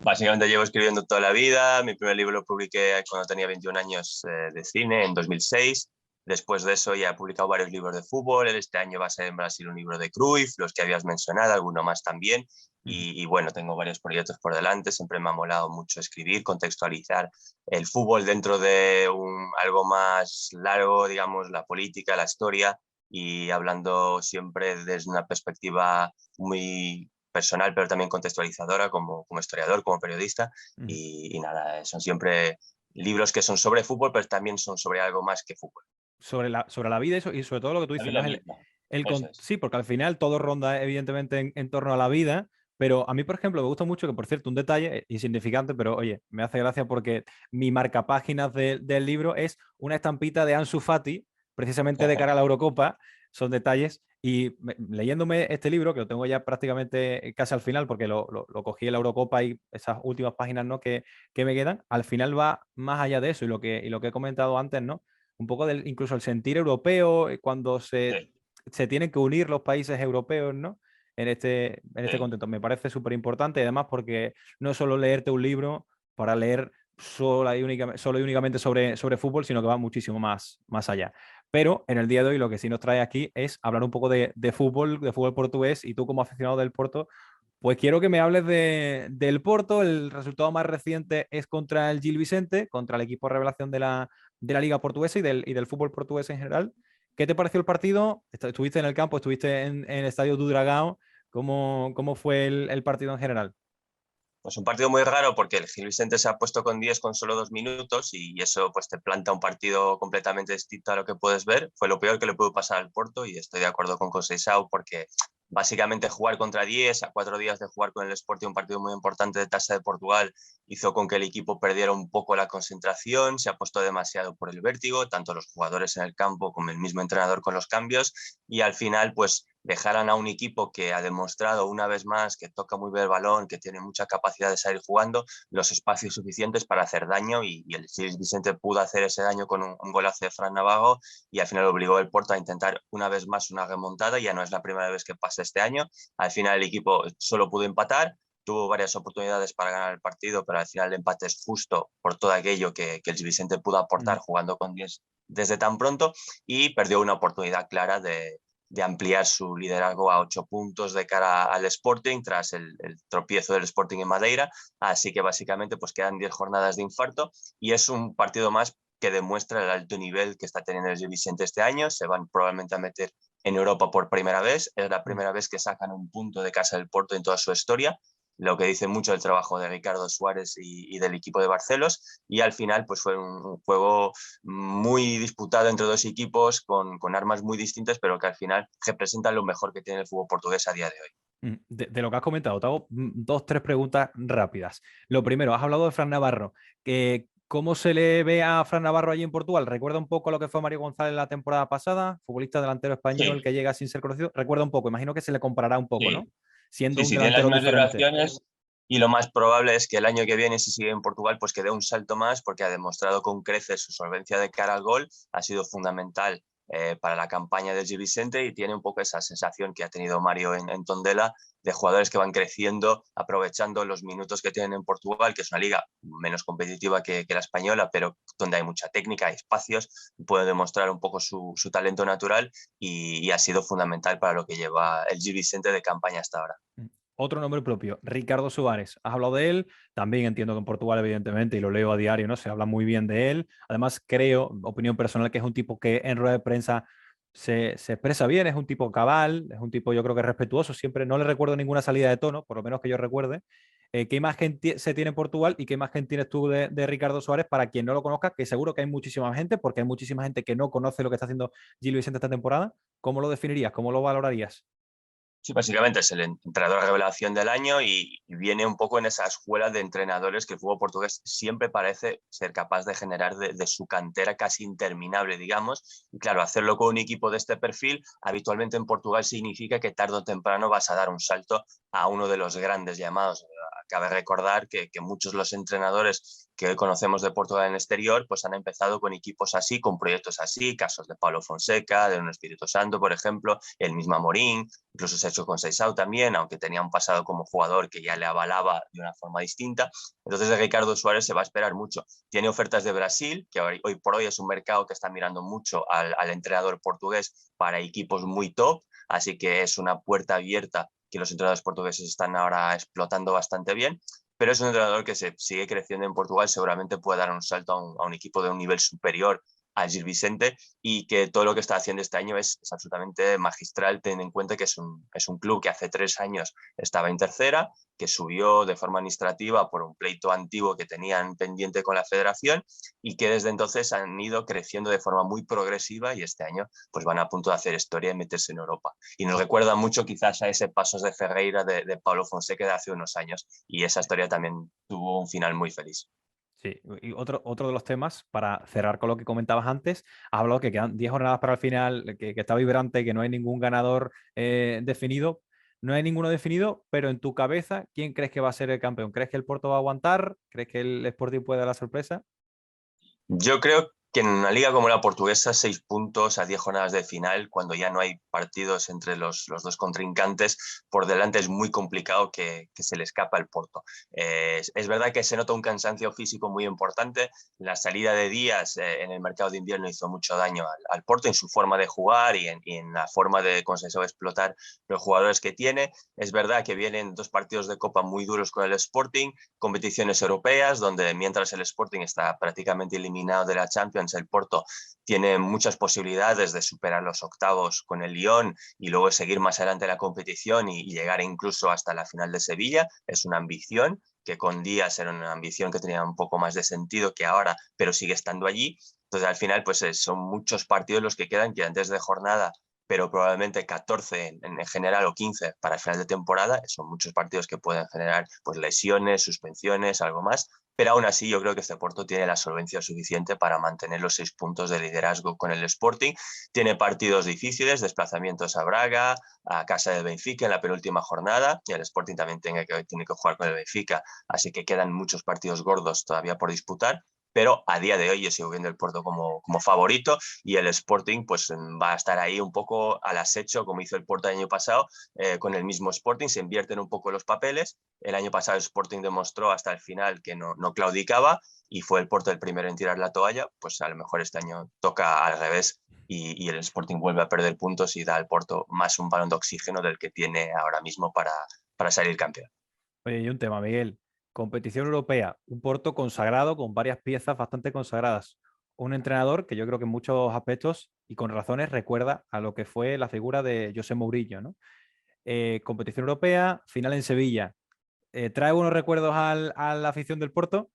básicamente llevo escribiendo toda la vida. Mi primer libro lo publiqué cuando tenía 21 años de cine, en 2006. Después de eso ya he publicado varios libros de fútbol. Este año va a ser en Brasil un libro de Cruyff, los que habías mencionado, alguno más también. Y bueno, tengo varios proyectos por delante. Siempre me ha molado mucho escribir, contextualizar el fútbol dentro de algo más largo, digamos, la política, la historia, y hablando siempre desde una perspectiva muy personal, pero también contextualizadora como historiador, como periodista. Y nada, son siempre libros que son sobre fútbol, pero también son sobre algo más que fútbol. Sobre la vida y sobre todo lo que tú La dices, vida ¿no? misma. Eso es. Sí, porque al final todo ronda evidentemente en torno a la vida, pero a mí, por ejemplo, me gusta mucho que, por cierto, un detalle insignificante, pero oye, me hace gracia porque mi marcapáginas del libro es una estampita de Ansu Fati, precisamente de cara a la Eurocopa. Son detalles. Y leyéndome este libro, que lo tengo ya prácticamente casi al final, porque lo cogí en la Eurocopa y esas últimas páginas, ¿no? que me quedan, al final va más allá de eso y lo que he comentado antes, ¿no? Un poco incluso el sentir europeo, cuando Sí, se tienen que unir los países europeos, ¿no? En este sí. contexto. Me parece súper importante, además, porque no es solo leerte un libro para leer solo y únicamente sobre fútbol, sino que va muchísimo más allá. Pero en el día de hoy lo que sí nos trae aquí es hablar un poco de fútbol portugués, y tú como aficionado del Porto, pues quiero que me hables del Porto. El resultado más reciente es contra el Gil Vicente, contra el equipo revelación de la Liga Portuguesa y del fútbol portugués en general. ¿Qué te pareció el partido? Estuviste en el campo, estuviste en el estadio do Dragão. ¿Cómo fue el partido en general? Pues un partido muy raro porque el Gil Vicente se ha puesto con 10 con solo 2 minutos y eso pues te planta un partido completamente distinto a lo que puedes ver. Fue lo peor que le pudo pasar al Porto y estoy de acuerdo con Conceição porque básicamente jugar contra 10 a 4 días de jugar con el Sporting, un partido muy importante de Taça de Portugal, hizo con que el equipo perdiera un poco la concentración, se ha puesto demasiado por el vértigo, tanto los jugadores en el campo como el mismo entrenador con los cambios, y al final pues dejaran a un equipo que ha demostrado una vez más que toca muy bien el balón, que tiene mucha capacidad de salir jugando, los espacios suficientes para hacer daño, y el Gil Vicente pudo hacer ese daño con un golazo de Fran Navarro, y al final obligó el Porto a intentar una vez más una remontada. Ya no es la primera vez que pasa este año. Al final el equipo solo pudo empatar, tuvo varias oportunidades para ganar el partido, pero al final el empate es justo por todo aquello que el Gil Vicente pudo aportar jugando con 10 desde tan pronto, y perdió una oportunidad clara de ampliar su liderazgo a 8 puntos de cara al Sporting tras el tropiezo del Sporting en Madeira. Así que básicamente pues quedan 10 jornadas de infarto y es un partido más que demuestra el alto nivel que está teniendo el Gil Vicente este año. Se van probablemente a meter en Europa por primera vez. Es la primera vez que sacan un punto de casa del Porto en toda su historia. lo que dice mucho del trabajo de Ricardo Suárez y del equipo de Barcelos, y al final pues fue un juego muy disputado entre dos equipos con armas muy distintas, pero que al final representan lo mejor que tiene el fútbol portugués a día de hoy. De lo que has comentado, te hago dos, tres preguntas rápidas. Lo primero, has hablado de Fran Navarro. ¿Cómo se le ve a Fran Navarro allí en Portugal? ¿Recuerda un poco lo que fue Mario González la temporada pasada? Futbolista delantero español Sí, que llega sin ser conocido. Recuerda un poco, imagino que se le comparará un poco, ¿no? sí. Siendo Sí, un sí, tiene las delantero mismas diferente. vibraciones y lo más probable es que el año que viene, si sigue en Portugal, pues que dé un salto más porque ha demostrado con creces su solvencia de cara al gol, ha sido fundamental para la campaña del Gil Vicente y tiene un poco esa sensación que ha tenido Mario en Tondela de jugadores que van creciendo, aprovechando los minutos que tienen en Portugal, que es una liga menos competitiva que la española, pero donde hay mucha técnica, hay espacios, puede demostrar un poco su talento natural y ha sido fundamental para lo que lleva el Gil Vicente de campaña hasta ahora. Otro nombre propio, Ricardo Suárez. Has hablado de él, también entiendo que en Portugal, evidentemente, y lo leo a diario, ¿no? Se habla muy bien de él. Además, creo, opinión personal, que es un tipo que en rueda de prensa se expresa bien, es un tipo cabal, es un tipo yo creo que respetuoso, siempre no le recuerdo ninguna salida de tono, por lo menos que yo recuerde. ¿Qué imagen se tiene en Portugal y qué imagen tienes tú de Ricardo Suárez para quien no lo conozca? Que seguro que hay muchísima gente, porque hay muchísima gente que no conoce lo que está haciendo Gil Vicente esta temporada. ¿Cómo lo definirías? ¿Cómo lo valorarías? Sí, básicamente es el entrenador revelación del año y viene un poco en esa escuela de entrenadores que el fútbol portugués siempre parece ser capaz de generar de su cantera casi interminable, digamos. Y claro, hacerlo con un equipo de este perfil, habitualmente en Portugal significa que tarde o temprano vas a dar un salto a uno de los grandes llamados. Cabe recordar que muchos de los entrenadores que hoy conocemos de Portugal en el exterior, pues han empezado con equipos así, con proyectos así, casos de Paulo Fonseca, de un Espíritu Santo, por ejemplo, el mismo Amorim, incluso se ha hecho con Seisao también, aunque tenía un pasado como jugador que ya le avalaba de una forma distinta. Entonces de Ricardo Suárez se va a esperar mucho. Tiene ofertas de Brasil, que hoy por hoy es un mercado que está mirando mucho al entrenador portugués para equipos muy top, así que es una puerta abierta que los entrenadores portugueses están ahora explotando bastante bien, pero es un entrenador que se sigue creciendo en Portugal, seguramente puede dar un salto a un equipo de un nivel superior a Gil Vicente y que todo lo que está haciendo este año es absolutamente magistral, teniendo en cuenta que es un club que hace 3 años estaba en tercera, que subió de forma administrativa por un pleito antiguo que tenían pendiente con la federación y que desde entonces han ido creciendo de forma muy progresiva y este año pues van a punto de hacer historia y meterse en Europa. Y nos recuerda mucho quizás a ese Pasos de Ferreira de Paulo Fonseca de hace unos años y esa historia también tuvo un final muy feliz. Sí, y otro de los temas, para cerrar con lo que comentabas antes, has hablado que quedan 10 jornadas para el final, que está vibrante, que no hay ningún ganador definido. No hay ninguno definido, pero en tu cabeza, ¿quién crees que va a ser el campeón? ¿Crees que el Porto va a aguantar? ¿Crees que el Sporting puede dar la sorpresa? Yo creo que en una liga como la portuguesa, 6 puntos a 10 jornadas de final, cuando ya no hay partidos entre los dos contrincantes, por delante es muy complicado que se le escapa el Porto. Es verdad que se nota un cansancio físico muy importante. La salida de Díaz en el mercado de invierno hizo mucho daño al Porto en su forma de jugar y en la forma de conseguir explotar los jugadores que tiene. Es verdad que vienen 2 partidos de Copa muy duros con el Sporting, competiciones europeas, donde mientras el Sporting está prácticamente eliminado de la Champions, el Porto tiene muchas posibilidades de superar los octavos con el Lyon y luego seguir más adelante en la competición y llegar incluso hasta la final de Sevilla. Es una ambición que con Díaz era una ambición que tenía un poco más de sentido que ahora, pero sigue estando allí. Entonces, al final, pues son muchos partidos los que quedan antes de jornada, pero probablemente 14 en general o 15 para el final de temporada. Son muchos partidos que pueden generar pues, lesiones, suspensiones, algo más. Pero aún así yo creo que este Porto tiene la solvencia suficiente para mantener los 6 puntos de liderazgo con el Sporting. Tiene partidos difíciles, desplazamientos a Braga, a casa del Benfica en la penúltima jornada, y el Sporting también tiene que jugar con el Benfica, así que quedan muchos partidos gordos todavía por disputar. Pero a día de hoy yo sigo viendo el Porto como favorito y el Sporting pues va a estar ahí un poco al acecho, como hizo el Porto el año pasado, con el mismo Sporting, se invierten un poco los papeles. El año pasado el Sporting demostró hasta el final que no claudicaba y fue el Porto el primero en tirar la toalla, pues a lo mejor este año toca al revés y el Sporting vuelve a perder puntos y da al Porto más un balón de oxígeno del que tiene ahora mismo para salir campeón. Oye, y un tema, Miguel. Competición europea, un Porto consagrado con varias piezas bastante consagradas. Un entrenador que yo creo que en muchos aspectos y con razones recuerda a lo que fue la figura de José Mourinho, ¿no? Competición europea, final en Sevilla. ¿Trae buenos recuerdos a la afición del Porto?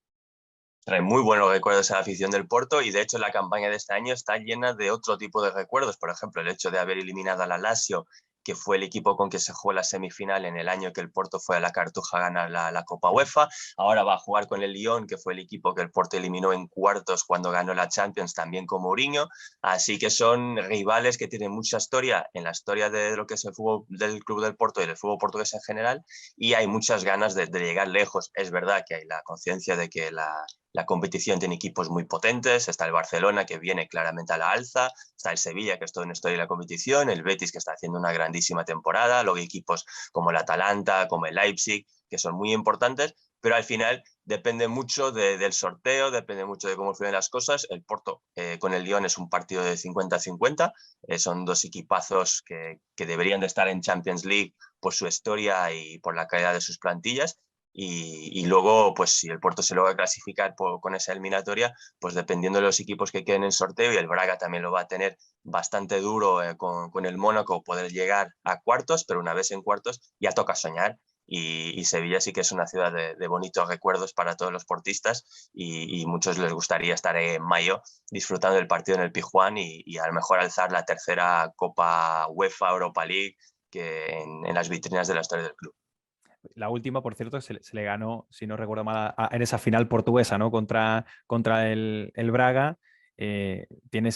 Trae muy buenos recuerdos a la afición del Porto y de hecho la campaña de este año está llena de otro tipo de recuerdos. Por ejemplo, el hecho de haber eliminado a la Lazio, que fue el equipo con que se jugó la semifinal en el año que el Porto fue a la Cartuja a ganar la Copa UEFA. Ahora va a jugar con el Lyon, que fue el equipo que el Porto eliminó en cuartos cuando ganó la Champions, también con Mourinho. Así que son rivales que tienen mucha historia en la historia de lo que es el fútbol del Club del Porto y del fútbol portugués en general, y hay muchas ganas de llegar lejos. Es verdad que hay la conciencia de que la competición tiene equipos muy potentes, está el Barcelona que viene claramente a la alza, está el Sevilla que es todo una historia de la competición, el Betis que está haciendo una grandísima temporada, luego hay equipos como el Atalanta, como el Leipzig, que son muy importantes, pero al final depende mucho del sorteo, depende mucho de cómo fluyen las cosas. El Porto con el Lyon es un partido de 50-50, son dos equipazos que deberían de estar en Champions League por su historia y por la calidad de sus plantillas. Y luego, pues si el Porto se logra clasificar con esa eliminatoria, pues dependiendo de los equipos que queden en sorteo, y el Braga también lo va a tener bastante duro con el Mónaco, poder llegar a cuartos, pero una vez en cuartos ya toca soñar. Y Sevilla sí que es una ciudad de bonitos recuerdos para todos los portistas y muchos les gustaría estar en mayo disfrutando del partido en el Pizjuán y a lo mejor alzar la tercera Copa UEFA Europa League que en las vitrinas de la historia del club. La última, por cierto, se le ganó, si no recuerdo mal, en esa final portuguesa, ¿no? Contra el Braga. Tiene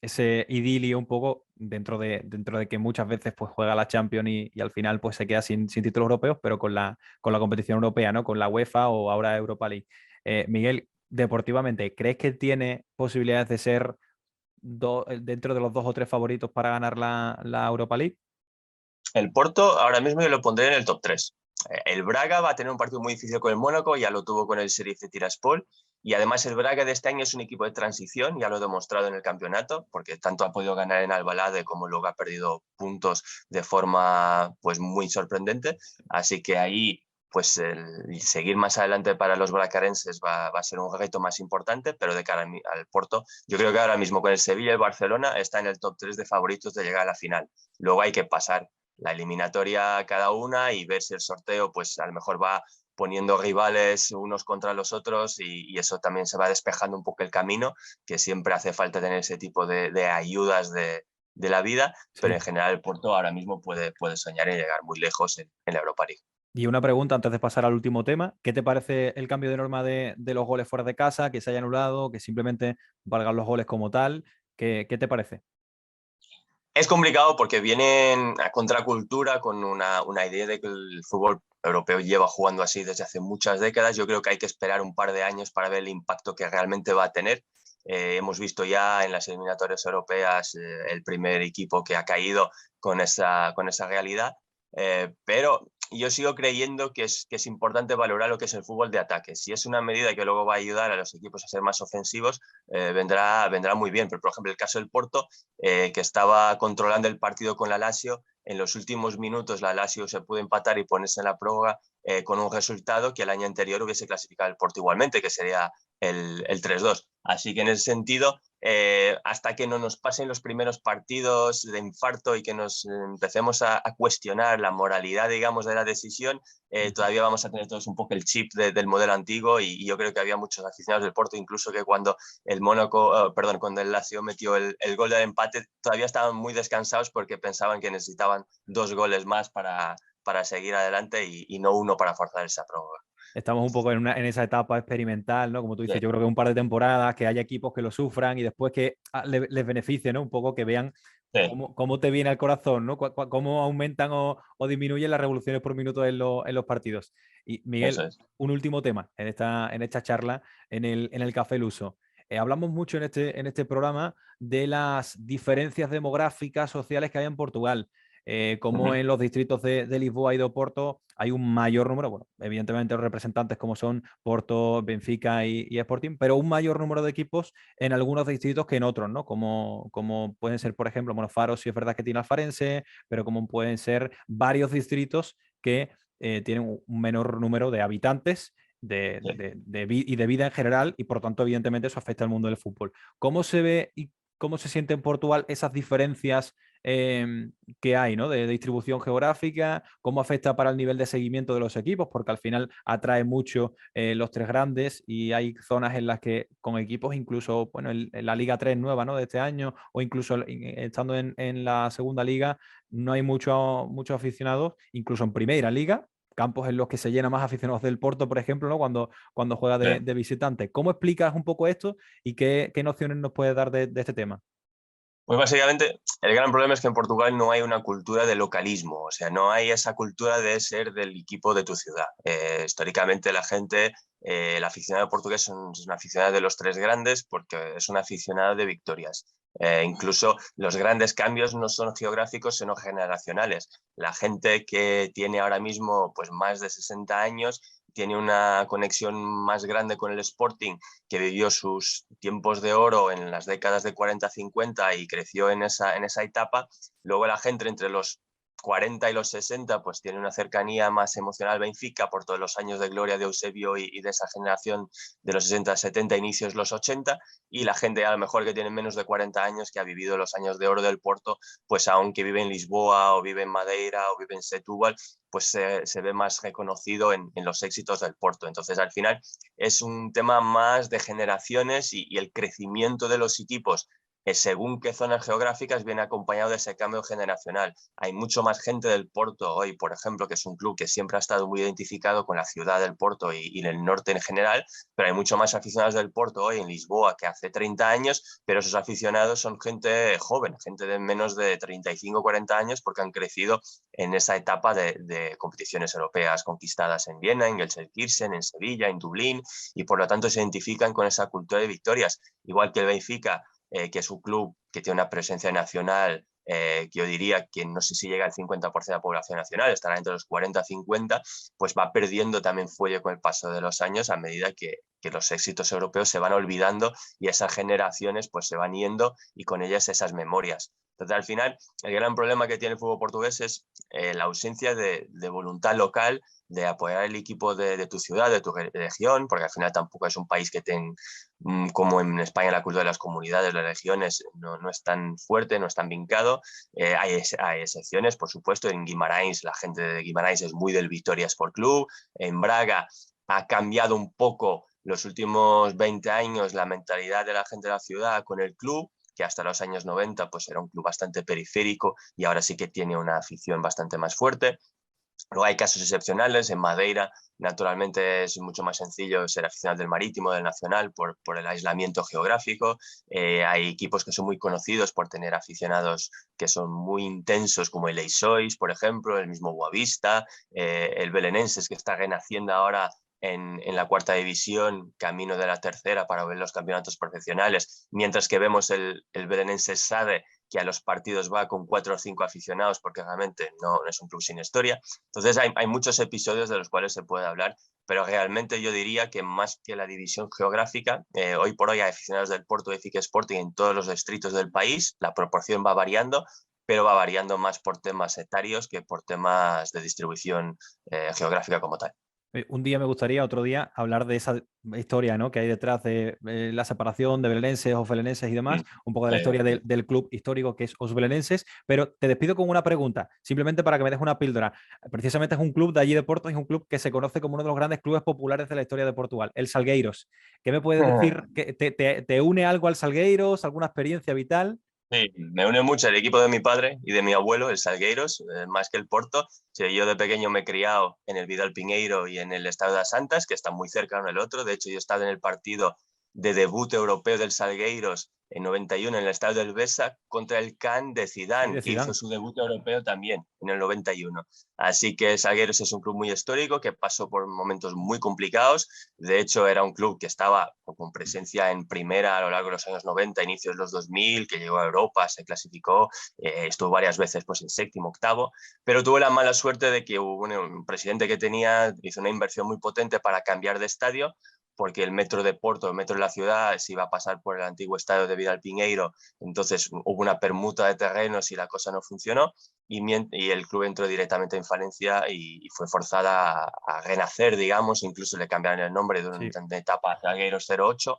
ese idilio un poco dentro de que muchas veces pues, juega la Champions y al final pues, se queda sin títulos europeos, pero con la competición europea, ¿no? Con la UEFA o ahora Europa League. Miguel, deportivamente, ¿crees que tiene posibilidades de ser dentro de los 2 o 3 favoritos para ganar la Europa League? El Porto ahora mismo yo lo pondré en el top 3. El Braga va a tener un partido muy difícil con el Mónaco, ya lo tuvo con el Sheriff de Tiraspol, y además el Braga de este año es un equipo de transición, ya lo he demostrado en el campeonato, porque tanto ha podido ganar en Alvalade como luego ha perdido puntos de forma pues muy sorprendente, así que ahí pues el seguir más adelante para los bracarenses va a ser un reto más importante, pero de cara al Porto, yo creo que ahora mismo con el Sevilla y el Barcelona está en el top 3 de favoritos de llegar a la final. Luego hay que pasar la eliminatoria cada una y ver si el sorteo pues a lo mejor va poniendo rivales unos contra los otros y eso también se va despejando un poco el camino, que siempre hace falta tener ese tipo de ayudas de la vida, pero Sí. en general el Porto ahora mismo puede soñar en llegar muy lejos en la Europa League. Y una pregunta antes de pasar al último tema. ¿Qué te parece el cambio de norma de los goles fuera de casa, que se haya anulado, que simplemente valgan los goles como tal? ¿Qué te parece? Es complicado porque vienen a contracultura con una idea de que el fútbol europeo lleva jugando así desde hace muchas décadas. Yo creo que hay que esperar un par de años para ver el impacto que realmente va a tener. Hemos visto ya en las eliminatorias europeas el primer equipo que ha caído con esa realidad, pero yo sigo creyendo que es importante valorar lo que es el fútbol de ataque. Si es una medida que luego va a ayudar a los equipos a ser más ofensivos, vendrá muy bien. Pero, por ejemplo, el caso del Porto, que estaba controlando el partido con la Lazio, en los últimos minutos la Lazio se pudo empatar y ponerse en la prórroga con un resultado que el año anterior hubiese clasificado el Porto igualmente, que sería el 3-2. Así que en ese sentido, hasta que no nos pasen los primeros partidos de infarto y que nos empecemos a cuestionar la moralidad, digamos, de la decisión, todavía vamos a tener todos un poco el chip del modelo antiguo y yo creo que había muchos aficionados del Porto, incluso que cuando el Mónaco, cuando el Lazio metió el gol del empate, todavía estaban muy descansados porque pensaban que necesitaban 2 goles más para seguir adelante y no uno para forzar esa prórroga. Estamos un poco en esa etapa experimental, ¿no? Como tú dices, Sí, yo creo que un par de temporadas, que haya equipos que lo sufran y después que les beneficie, ¿no? Un poco que vean sí, cómo te viene al corazón, ¿no? Cómo aumentan o disminuyen las revoluciones por minuto en los partidos. Y eso Miguel, es. un último tema en esta charla, en el Café Luso. Hablamos mucho en este programa de las diferencias demográficas, sociales que hay en Portugal. Como en los distritos de Lisboa y de Oporto hay un mayor número, bueno, evidentemente los representantes como son Porto, Benfica y Sporting, pero un mayor número de equipos en algunos distritos que en otros, ¿no? Como pueden ser, por ejemplo, bueno, Faro sí es verdad que tiene Alfarense, pero como pueden ser varios distritos que tienen un menor número de habitantes Sí. y de vida en general, y por tanto, evidentemente, eso afecta al mundo del fútbol. ¿Cómo se ve y cómo se siente en Portugal esas diferencias que hay, ¿no? De distribución geográfica, cómo afecta para el nivel de seguimiento de los equipos, porque al final atrae mucho los tres grandes y hay zonas en las que con equipos incluso, bueno, en la Liga 3 nueva, ¿no? De este año o incluso estando en la segunda liga no hay muchos aficionados, incluso en primera liga, campos en los que se llena más aficionados del Porto, por ejemplo, ¿no? Cuando juega de visitante. ¿Cómo explicas un poco esto y qué nociones nos puedes dar de este tema? Pues básicamente el gran problema es que en Portugal no hay una cultura de localismo, o sea, no hay esa cultura de ser del equipo de tu ciudad. Históricamente la gente, el aficionado portugués es un aficionado de los tres grandes porque es un aficionado de victorias. Incluso los grandes cambios no son geográficos, sino generacionales. La gente que tiene ahora mismo pues, más de 60 años tiene una conexión más grande con el Sporting, que vivió sus tiempos de oro en las décadas de 40-50 y creció en esa etapa. Luego la gente entre los 40 y los 60 pues tiene una cercanía más emocional Benfica por todos los años de gloria de Eusebio y de esa generación de los 60, 70, inicios los 80, y la gente a lo mejor que tiene menos de 40 años que ha vivido los años de oro del Porto, pues aunque vive en Lisboa o vive en Madeira o vive en Setúbal, pues se ve más reconocido en los éxitos del Porto. Entonces al final es un tema más de generaciones y el crecimiento de los equipos según qué zonas geográficas viene acompañado de ese cambio generacional. Hay mucho más gente del Porto hoy, por ejemplo, que es un club que siempre ha estado muy identificado con la ciudad del Porto y el norte en general, pero hay mucho más aficionados del Porto hoy en Lisboa que hace 30 años, pero esos aficionados son gente joven, gente de menos de 35 o 40 años porque han crecido en esa etapa de competiciones europeas conquistadas en Viena, en Gelsenkirchen, en Sevilla, en Dublín, y por lo tanto se identifican con esa cultura de victorias, igual que el Benfica, que es un club que tiene una presencia nacional que yo diría que no sé si llega al 50% de la población nacional, estará entre los 40-50, pues va perdiendo también fuelle con el paso de los años a medida que los éxitos europeos se van olvidando y esas generaciones pues se van yendo y con ellas esas memorias. Entonces al final el gran problema que tiene el fútbol portugués es la ausencia de voluntad local de apoyar el equipo de tu ciudad, de tu región, porque al final tampoco es un país que tenga, como en España la cultura de las comunidades, las regiones, no es tan fuerte, no es tan vincado. Hay excepciones, por supuesto. En Guimarães, la gente de Guimarães es muy del Vitória Sport Club. En Braga ha cambiado un poco los últimos 20 años la mentalidad de la gente de la ciudad con el club, que hasta los años 90 pues era un club bastante periférico y ahora sí que tiene una afición bastante más fuerte. Luego hay casos excepcionales. En Madeira, naturalmente, es mucho más sencillo ser aficionado del Marítimo, del Nacional, por el aislamiento geográfico. Hay equipos que son muy conocidos por tener aficionados que son muy intensos, como el Eisois, por ejemplo, el mismo Boavista, el Belenenses, que está renaciendo ahora en la cuarta división, camino de la tercera para ver los campeonatos profesionales, mientras que vemos el Belenenses Sade, que a los partidos va con 4 o 5 aficionados, porque realmente no es un club sin historia. Entonces hay muchos episodios de los cuales se puede hablar, pero realmente yo diría que más que la división geográfica, hoy por hoy hay aficionados del Porto de Benfica Sporting en todos los distritos del país, la proporción va variando, pero va variando más por temas etarios que por temas de distribución geográfica como tal. Un día me gustaría, otro día, hablar de esa historia, ¿no? Que hay detrás de la separación de belenenses, osbelenenses y demás, un poco de la historia del club histórico que es Os Belenenses, pero te despido con una pregunta, simplemente para que me dejes una píldora. Precisamente es un club de allí de Porto, es un club que se conoce como uno de los grandes clubes populares de la historia de Portugal, el Salgueiros. ¿Qué me puedes decir? ¿Te une algo al Salgueiros? ¿Alguna experiencia vital? Sí, me une mucho el equipo de mi padre y de mi abuelo, el Salgueiros, más que el Porto. Sí, yo de pequeño me he criado en el Vidal Pinheiro y en el Estadio de las Santas, que están muy cerca uno del otro. De hecho, yo he estado en el partido de debut europeo del Salgueiros en 91 en el Estadio del Besa contra el Can de Sí, Zidane, de que hizo Zidane. su debut europeo también en el 91. Así que Salgueiros es un club muy histórico que pasó por momentos muy complicados. De hecho, era un club que estaba con presencia en primera a lo largo de los años 90, inicios de los 2000, que llegó a Europa, se clasificó, estuvo varias veces pues, en séptimo, octavo, pero tuvo la mala suerte de que un presidente que tenía hizo una inversión muy potente para cambiar de estadio, porque el metro de Porto, el metro de la ciudad, se iba a pasar por el antiguo estadio de Vidal Pinheiro, entonces hubo una permuta de terrenos y la cosa no funcionó, y el club entró directamente en falencia y fue forzada a renacer, digamos, incluso le cambiaron el nombre durante una etapa a Salgueiros 08.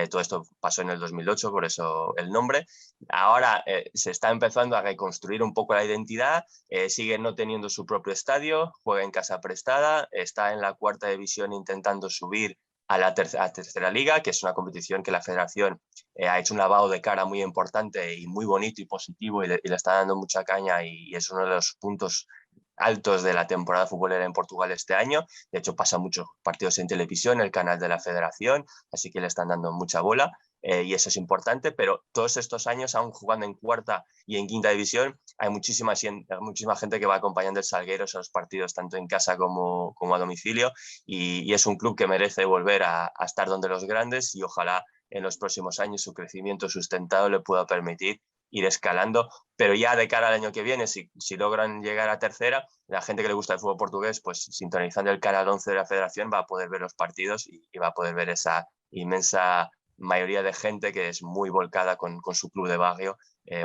Todo esto pasó en el 2008, por eso el nombre. Ahora se está empezando a reconstruir un poco la identidad, sigue no teniendo su propio estadio, juega en casa prestada, está en la 4ª división intentando subir a la tercera liga, que es una competición que la federación ha hecho un lavado de cara muy importante y muy bonito y positivo y le está dando mucha caña y es uno de los puntos altos de la temporada futbolera en Portugal este año. De hecho, pasa muchos partidos en televisión, el canal de la federación, así que le están dando mucha bola y eso es importante, pero todos estos años, aún jugando en 4ª y en 5ª división, hay muchísima gente que va acompañando el Salgueiros a los partidos, tanto en casa como a domicilio, y es un club que merece volver a estar donde los grandes y ojalá en los próximos años su crecimiento sustentado le pueda permitir ir escalando, pero ya de cara al año que viene, si logran llegar a tercera, la gente que le gusta el fútbol portugués, pues sintonizando el canal 11 de la federación va a poder ver los partidos y va a poder ver esa inmensa mayoría de gente que es muy volcada con su club de barrio,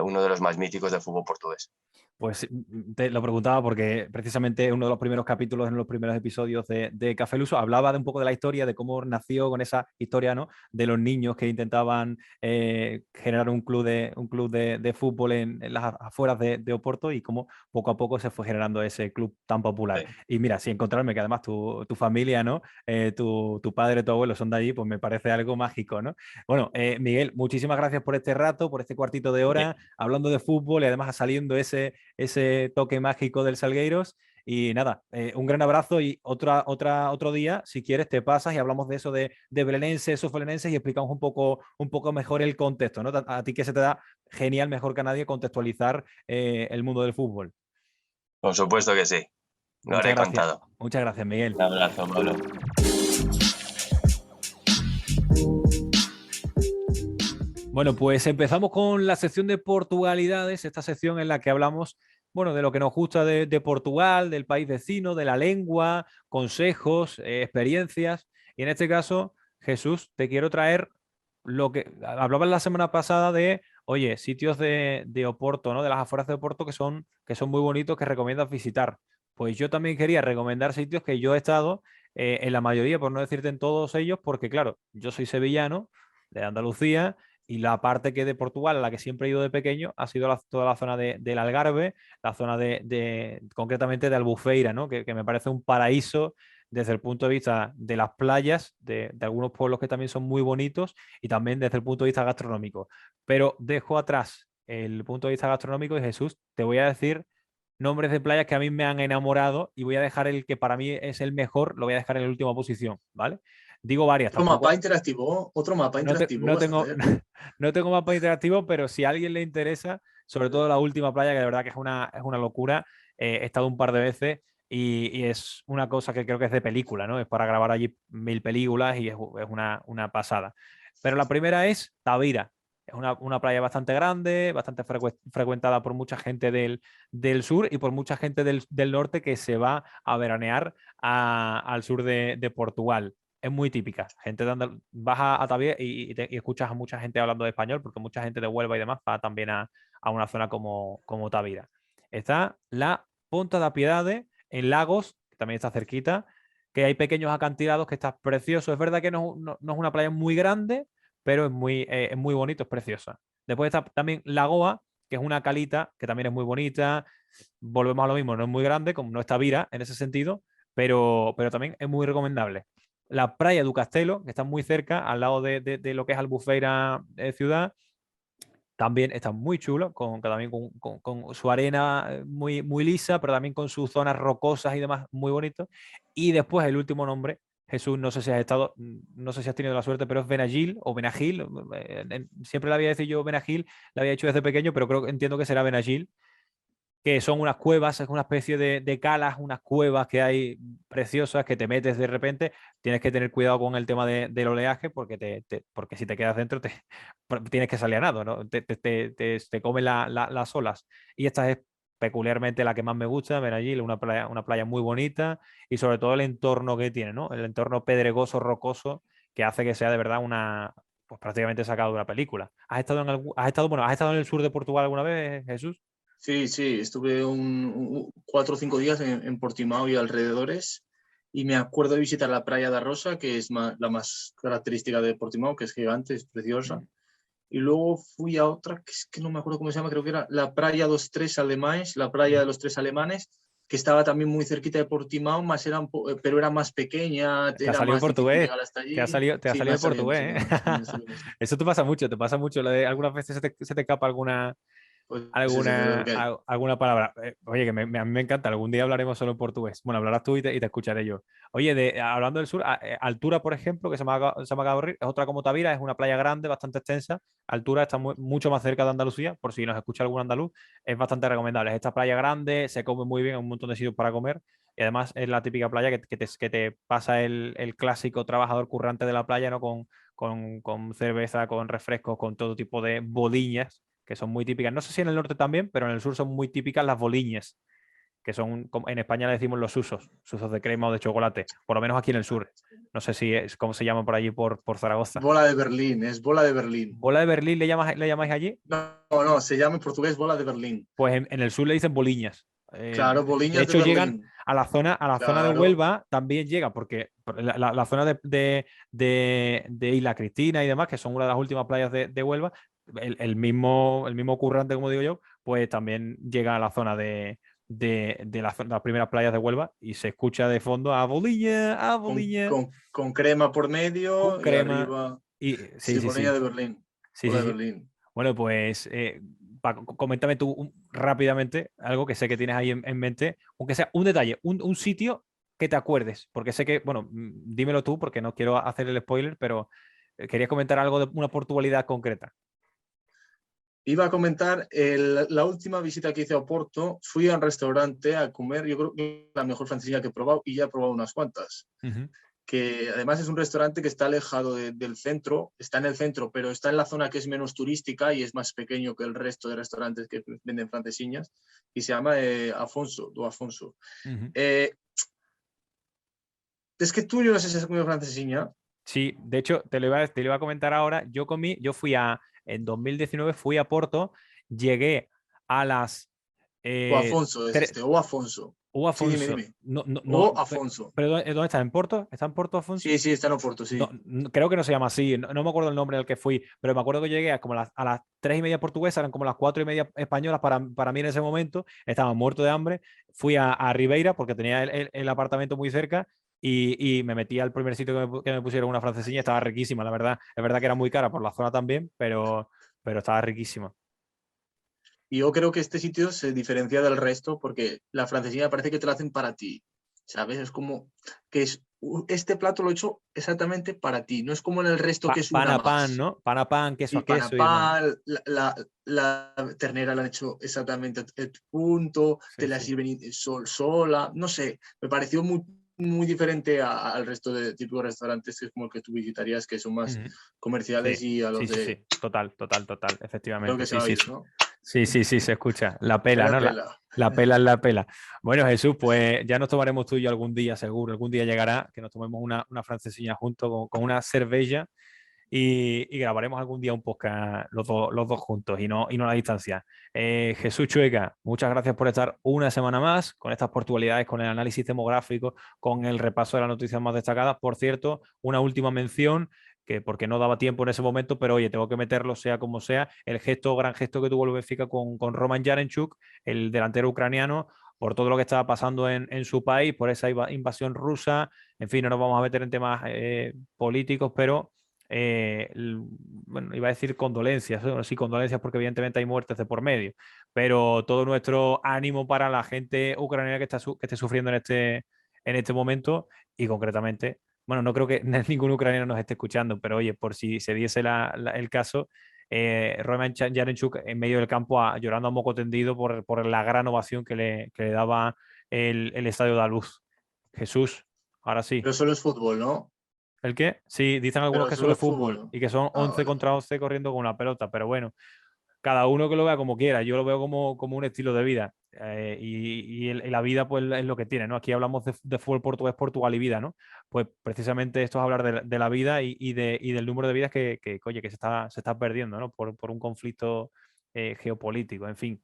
uno de los más míticos del fútbol portugués. Pues te lo preguntaba porque precisamente uno de los primeros capítulos, en los primeros episodios de Café Luso, hablaba de un poco de la historia, de cómo nació con esa historia, ¿no? De los niños que intentaban generar un club de fútbol en las afueras de Oporto y cómo poco a poco se fue generando ese club tan popular. Sí. Y mira, sin encontrarme que además tu familia, ¿no? Tu padre, tu abuelo son de allí, pues me parece algo mágico, ¿no? Bueno, Miguel, muchísimas gracias por este rato, por este cuartito de hora, hablando de fútbol y además saliendo ese toque mágico del Salgueiros. Y nada, un gran abrazo y otro día, si quieres, te pasas y hablamos de eso de belenenses, esos belenenses y explicamos un poco mejor el contexto, ¿no? A ti que se te da genial, mejor que a nadie, contextualizar el mundo del fútbol. Por supuesto que sí, lo Muchas haré gracias. contado. Muchas gracias, Miguel. Un abrazo, Pablo. Bueno, pues empezamos con la sección de Portugalidades, esta sección en la que hablamos, bueno, de lo que nos gusta de Portugal, del país vecino, de la lengua, consejos, experiencias. Y en este caso, Jesús, te quiero traer lo que hablabas la semana pasada de, oye, sitios de Oporto, ¿no? De las afueras de Oporto que son muy bonitos, que recomiendas visitar. Pues yo también quería recomendar sitios que yo he estado en la mayoría, por no decirte en todos ellos, porque claro, yo soy sevillano, de Andalucía, y la parte que de Portugal, a la que siempre he ido de pequeño, ha sido toda la zona del Algarve, la zona concretamente de Albufeira, ¿no? Que me parece un paraíso desde el punto de vista de las playas, de algunos pueblos que también son muy bonitos, y también desde el punto de vista gastronómico. Pero dejo atrás el punto de vista gastronómico y Jesús, te voy a decir nombres de playas que a mí me han enamorado y voy a dejar el que para mí es el mejor, lo voy a dejar en la última posición, ¿vale? Digo varias, Otro tampoco. mapa interactivo, No vas a tengo, hacer. no tengo mapa interactivo, pero si a alguien le interesa, sobre todo la última playa, que de verdad que es una locura, he estado un par de veces y es una cosa que creo que es de película, ¿no? Es para grabar allí 1000 películas y es una pasada. Pero la primera es Tavira. Es una playa bastante grande, bastante frecuentada por mucha gente del sur y por mucha gente del norte que se va a veranear al sur de Portugal. Es muy típica. Gente vas a Tavira y escuchas a mucha gente hablando de español, porque mucha gente de Huelva y demás va también a una zona como Tavira. Está la Ponta da Piedade en Lagos, que también está cerquita, que hay pequeños acantilados que está precioso. Es verdad que no es una playa muy grande, pero es muy bonito, es preciosa. Después está también Lagoa, que es una calita que también es muy bonita. Volvemos a lo mismo, no es muy grande, como no está Vira en ese sentido, pero también es muy recomendable. La Praia do Castelo, que está muy cerca, al lado de lo que es Albufeira ciudad, también está muy chulo, también con su arena muy lisa, pero también con sus zonas rocosas y demás muy bonito. Y después el último nombre, Jesús, no sé si has estado, no sé si has tenido la suerte, pero es Benagil o Benagil. Siempre le había dicho yo Benagil, la había hecho desde pequeño, pero entiendo que será Benagil, que son unas cuevas, es una especie de calas, unas cuevas que hay preciosas que te metes de repente. Tienes que tener cuidado con el tema del oleaje porque si te quedas dentro tienes que salir a nado, ¿no? Te comen las olas. Y esta es peculiarmente la que más me gusta, Benagil, una playa muy bonita y sobre todo el entorno que tiene, ¿no? El entorno pedregoso, rocoso, que hace que sea de verdad pues prácticamente sacado de una película. ¿Has estado en el sur de Portugal alguna vez, Jesús? Sí, sí, estuve 4 o 5 días en Portimao y alrededores y me acuerdo de visitar la playa de Rosa, que es la más característica de Portimao, que es gigante, es preciosa. Y luego fui a otra, que es que no me acuerdo cómo se llama, creo que era la playa dos tres alemanes, la playa de los tres alemanes, que estaba también muy cerquita de Portimao, más pero era más pequeña, Te ha era salido más difícil portugués. llegar hasta Te ha allí. salido, te ha Sí, salido el portugués, ¿eh? me salió, me salió. Eso te pasa mucho. Lo de algunas veces se te escapa Pues eso, pues es lo que hay. alguna palabra. Oye, que a mí me encanta. Algún día hablaremos solo en portugués. Bueno, hablarás tú y te escucharé yo. Oye, hablando del sur, Altura, por ejemplo, que se me acaba de ocurrir, es otra como Tavira, es una playa grande, bastante extensa. Altura está mucho más cerca de Andalucía, por si nos escucha algún andaluz, es bastante recomendable. Es esta playa grande, se come muy bien, hay un montón de sitios para comer. Y además es la típica playa que te pasa el clásico trabajador currante de la playa, ¿no? Con cerveza, con refrescos, con todo tipo de boliñas que son muy típicas. No sé si en el norte también, pero en el sur son muy típicas las boliñas, que son, en España le decimos los usos de crema o de chocolate, por lo menos aquí en el sur. No sé si es cómo se llaman por allí, por Zaragoza. Bola de Berlín, es bola de Berlín. ¿Bola de Berlín le llamáis allí? No, no, se llama en portugués bola de Berlín. Pues en el sur le dicen boliñas. Claro, De boliñas de hecho, llegan Berlín. a la zona de Claro, Huelva, también llega, porque la zona de Isla Cristina y demás, que son una de las últimas playas de Huelva, el mismo currante, como digo yo, pues también llega a la zona las primeras playas de Huelva y se escucha de fondo a boliña, con crema por con medio y crema. arriba. Y sí, Sí, sí, boliña sí. de Berlín. Sí, Bola sí, de sí. Berlín. Bueno, pues coméntame tú rápidamente algo que sé que tienes ahí en mente, aunque sea un detalle, un sitio que te acuerdes, porque sé que, bueno, dímelo tú porque no quiero hacer el spoiler, pero quería comentar algo de una Portugalidad concreta. Iba a comentar, la última visita que hice a Oporto, fui a un restaurante a comer, yo creo que la mejor francesinha que he probado, y ya he probado unas cuantas. Ujú, Que además es un restaurante que está alejado del centro, está en el centro, pero está en la zona que es menos turística y es más pequeño que el resto de restaurantes que venden francesiñas, y se llama Afonso, do Afonso. ujú. Eh, es que tú, yo no sé si has comido francesiña, Sí, de hecho, te lo iba a comentar ahora. En 2019 fui a Porto, llegué a las o eh, Afonso es este, o Afonso. Sí, dime, Afonso. dime. No, no, no, O Afonso. pero ¿dónde está? ¿En Porto? ¿Está en Porto, Afonso? Sí, sí, está en Oporto, No, sí. creo que no se llama así, no me acuerdo el nombre al que fui, pero me acuerdo que llegué a como a las 3:30 portuguesas, eran como las 4:30 españolas para mí en ese momento, estaba muerto de hambre, fui a Ribeira porque tenía el apartamento muy cerca y me metí al primer sitio que me pusieron una francesilla, estaba riquísima, la verdad, es verdad que era muy cara por la zona también, pero estaba riquísima. Y yo creo que este sitio se diferencia del resto porque la francesilla parece que te la hacen para ti, ¿sabes? Es como que este plato lo he hecho exactamente para ti, no es como en el resto que es Pan una a pan, más. ¿no? Pan a pan, queso Sí, a queso y demás. panapán, la ternera la han hecho exactamente a tu punto, te Sí, la sí. sirven sola, no sé, me pareció muy, muy diferente al resto de típicos restaurantes que es como el que tú visitarías, que son más Ujú. comerciales Sí, y a sí, los sí, de, sí, total, total, total, creo efectivamente, que se sí, va a sí, oír, sí. ¿no? Sí, sí, sí, se escucha. La pela, Pela, ¿no? pela. La pela es la pela. Bueno, Jesús, pues ya nos tomaremos tú y yo algún día, seguro. Algún día llegará que nos tomemos una francesilla junto con una cerveza y grabaremos algún día un podcast los dos juntos y no a la distancia. Jesús Chueca, muchas gracias por estar una semana más con estas portualidades, con el análisis demográfico, con el repaso de las noticias más destacadas. Por cierto, una última mención que porque no daba tiempo en ese momento, pero oye, tengo que meterlo sea como sea, gran gesto que tuvo el Benfica con Roman Yarenchuk, el delantero ucraniano, por todo lo que estaba pasando en su país, por esa invasión rusa, en fin, no nos vamos a meter en temas políticos, pero bueno, iba a decir condolencias, ¿no? Sí, condolencias porque evidentemente hay muertes de por medio, pero todo nuestro ánimo para la gente ucraniana que esté sufriendo en este momento y concretamente, bueno, no creo que ningún ucraniano nos esté escuchando, pero oye, por si se diese el caso, Roman Yarenchuk en medio del campo llorando a moco tendido por la gran ovación que le daba el estadio de la Luz. Jesús, ahora sí. Pero solo es fútbol, ¿no? ¿El qué? Sí, dicen algunos Pero que solo solo es es fútbol, fútbol ¿no? y que son Ah, 11 vale, vale. contra 11 corriendo con una pelota, pero bueno, cada uno que lo vea como quiera, yo lo veo como un estilo de vida y la vida pues es lo que tiene, ¿no? Aquí hablamos de fútbol portugués, Portugal y vida, ¿no? Pues precisamente esto es hablar de la vida y del número de vidas oye, que se está perdiendo, ¿no? Por un conflicto geopolítico, en fin.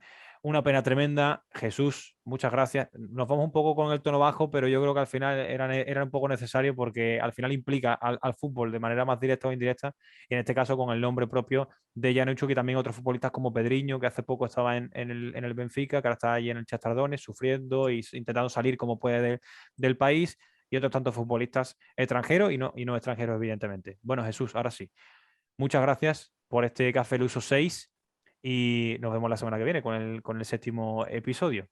Una pena tremenda. Jesús, muchas gracias. Nos vamos un poco con el tono bajo, pero yo creo que al final era un poco necesario porque al final implica al fútbol de manera más directa o indirecta, y en este caso con el nombre propio de Yanucho, y también otros futbolistas como Pedriño, que hace poco estaba en el Benfica, que ahora está ahí en el Shakhtar Donetsk sufriendo y intentando salir como puede del país, y otros tantos futbolistas extranjeros y no extranjeros, evidentemente. Bueno, Jesús, ahora sí. Muchas gracias por este Café Luso 6 y nos vemos la semana que viene con el 7.º episodio.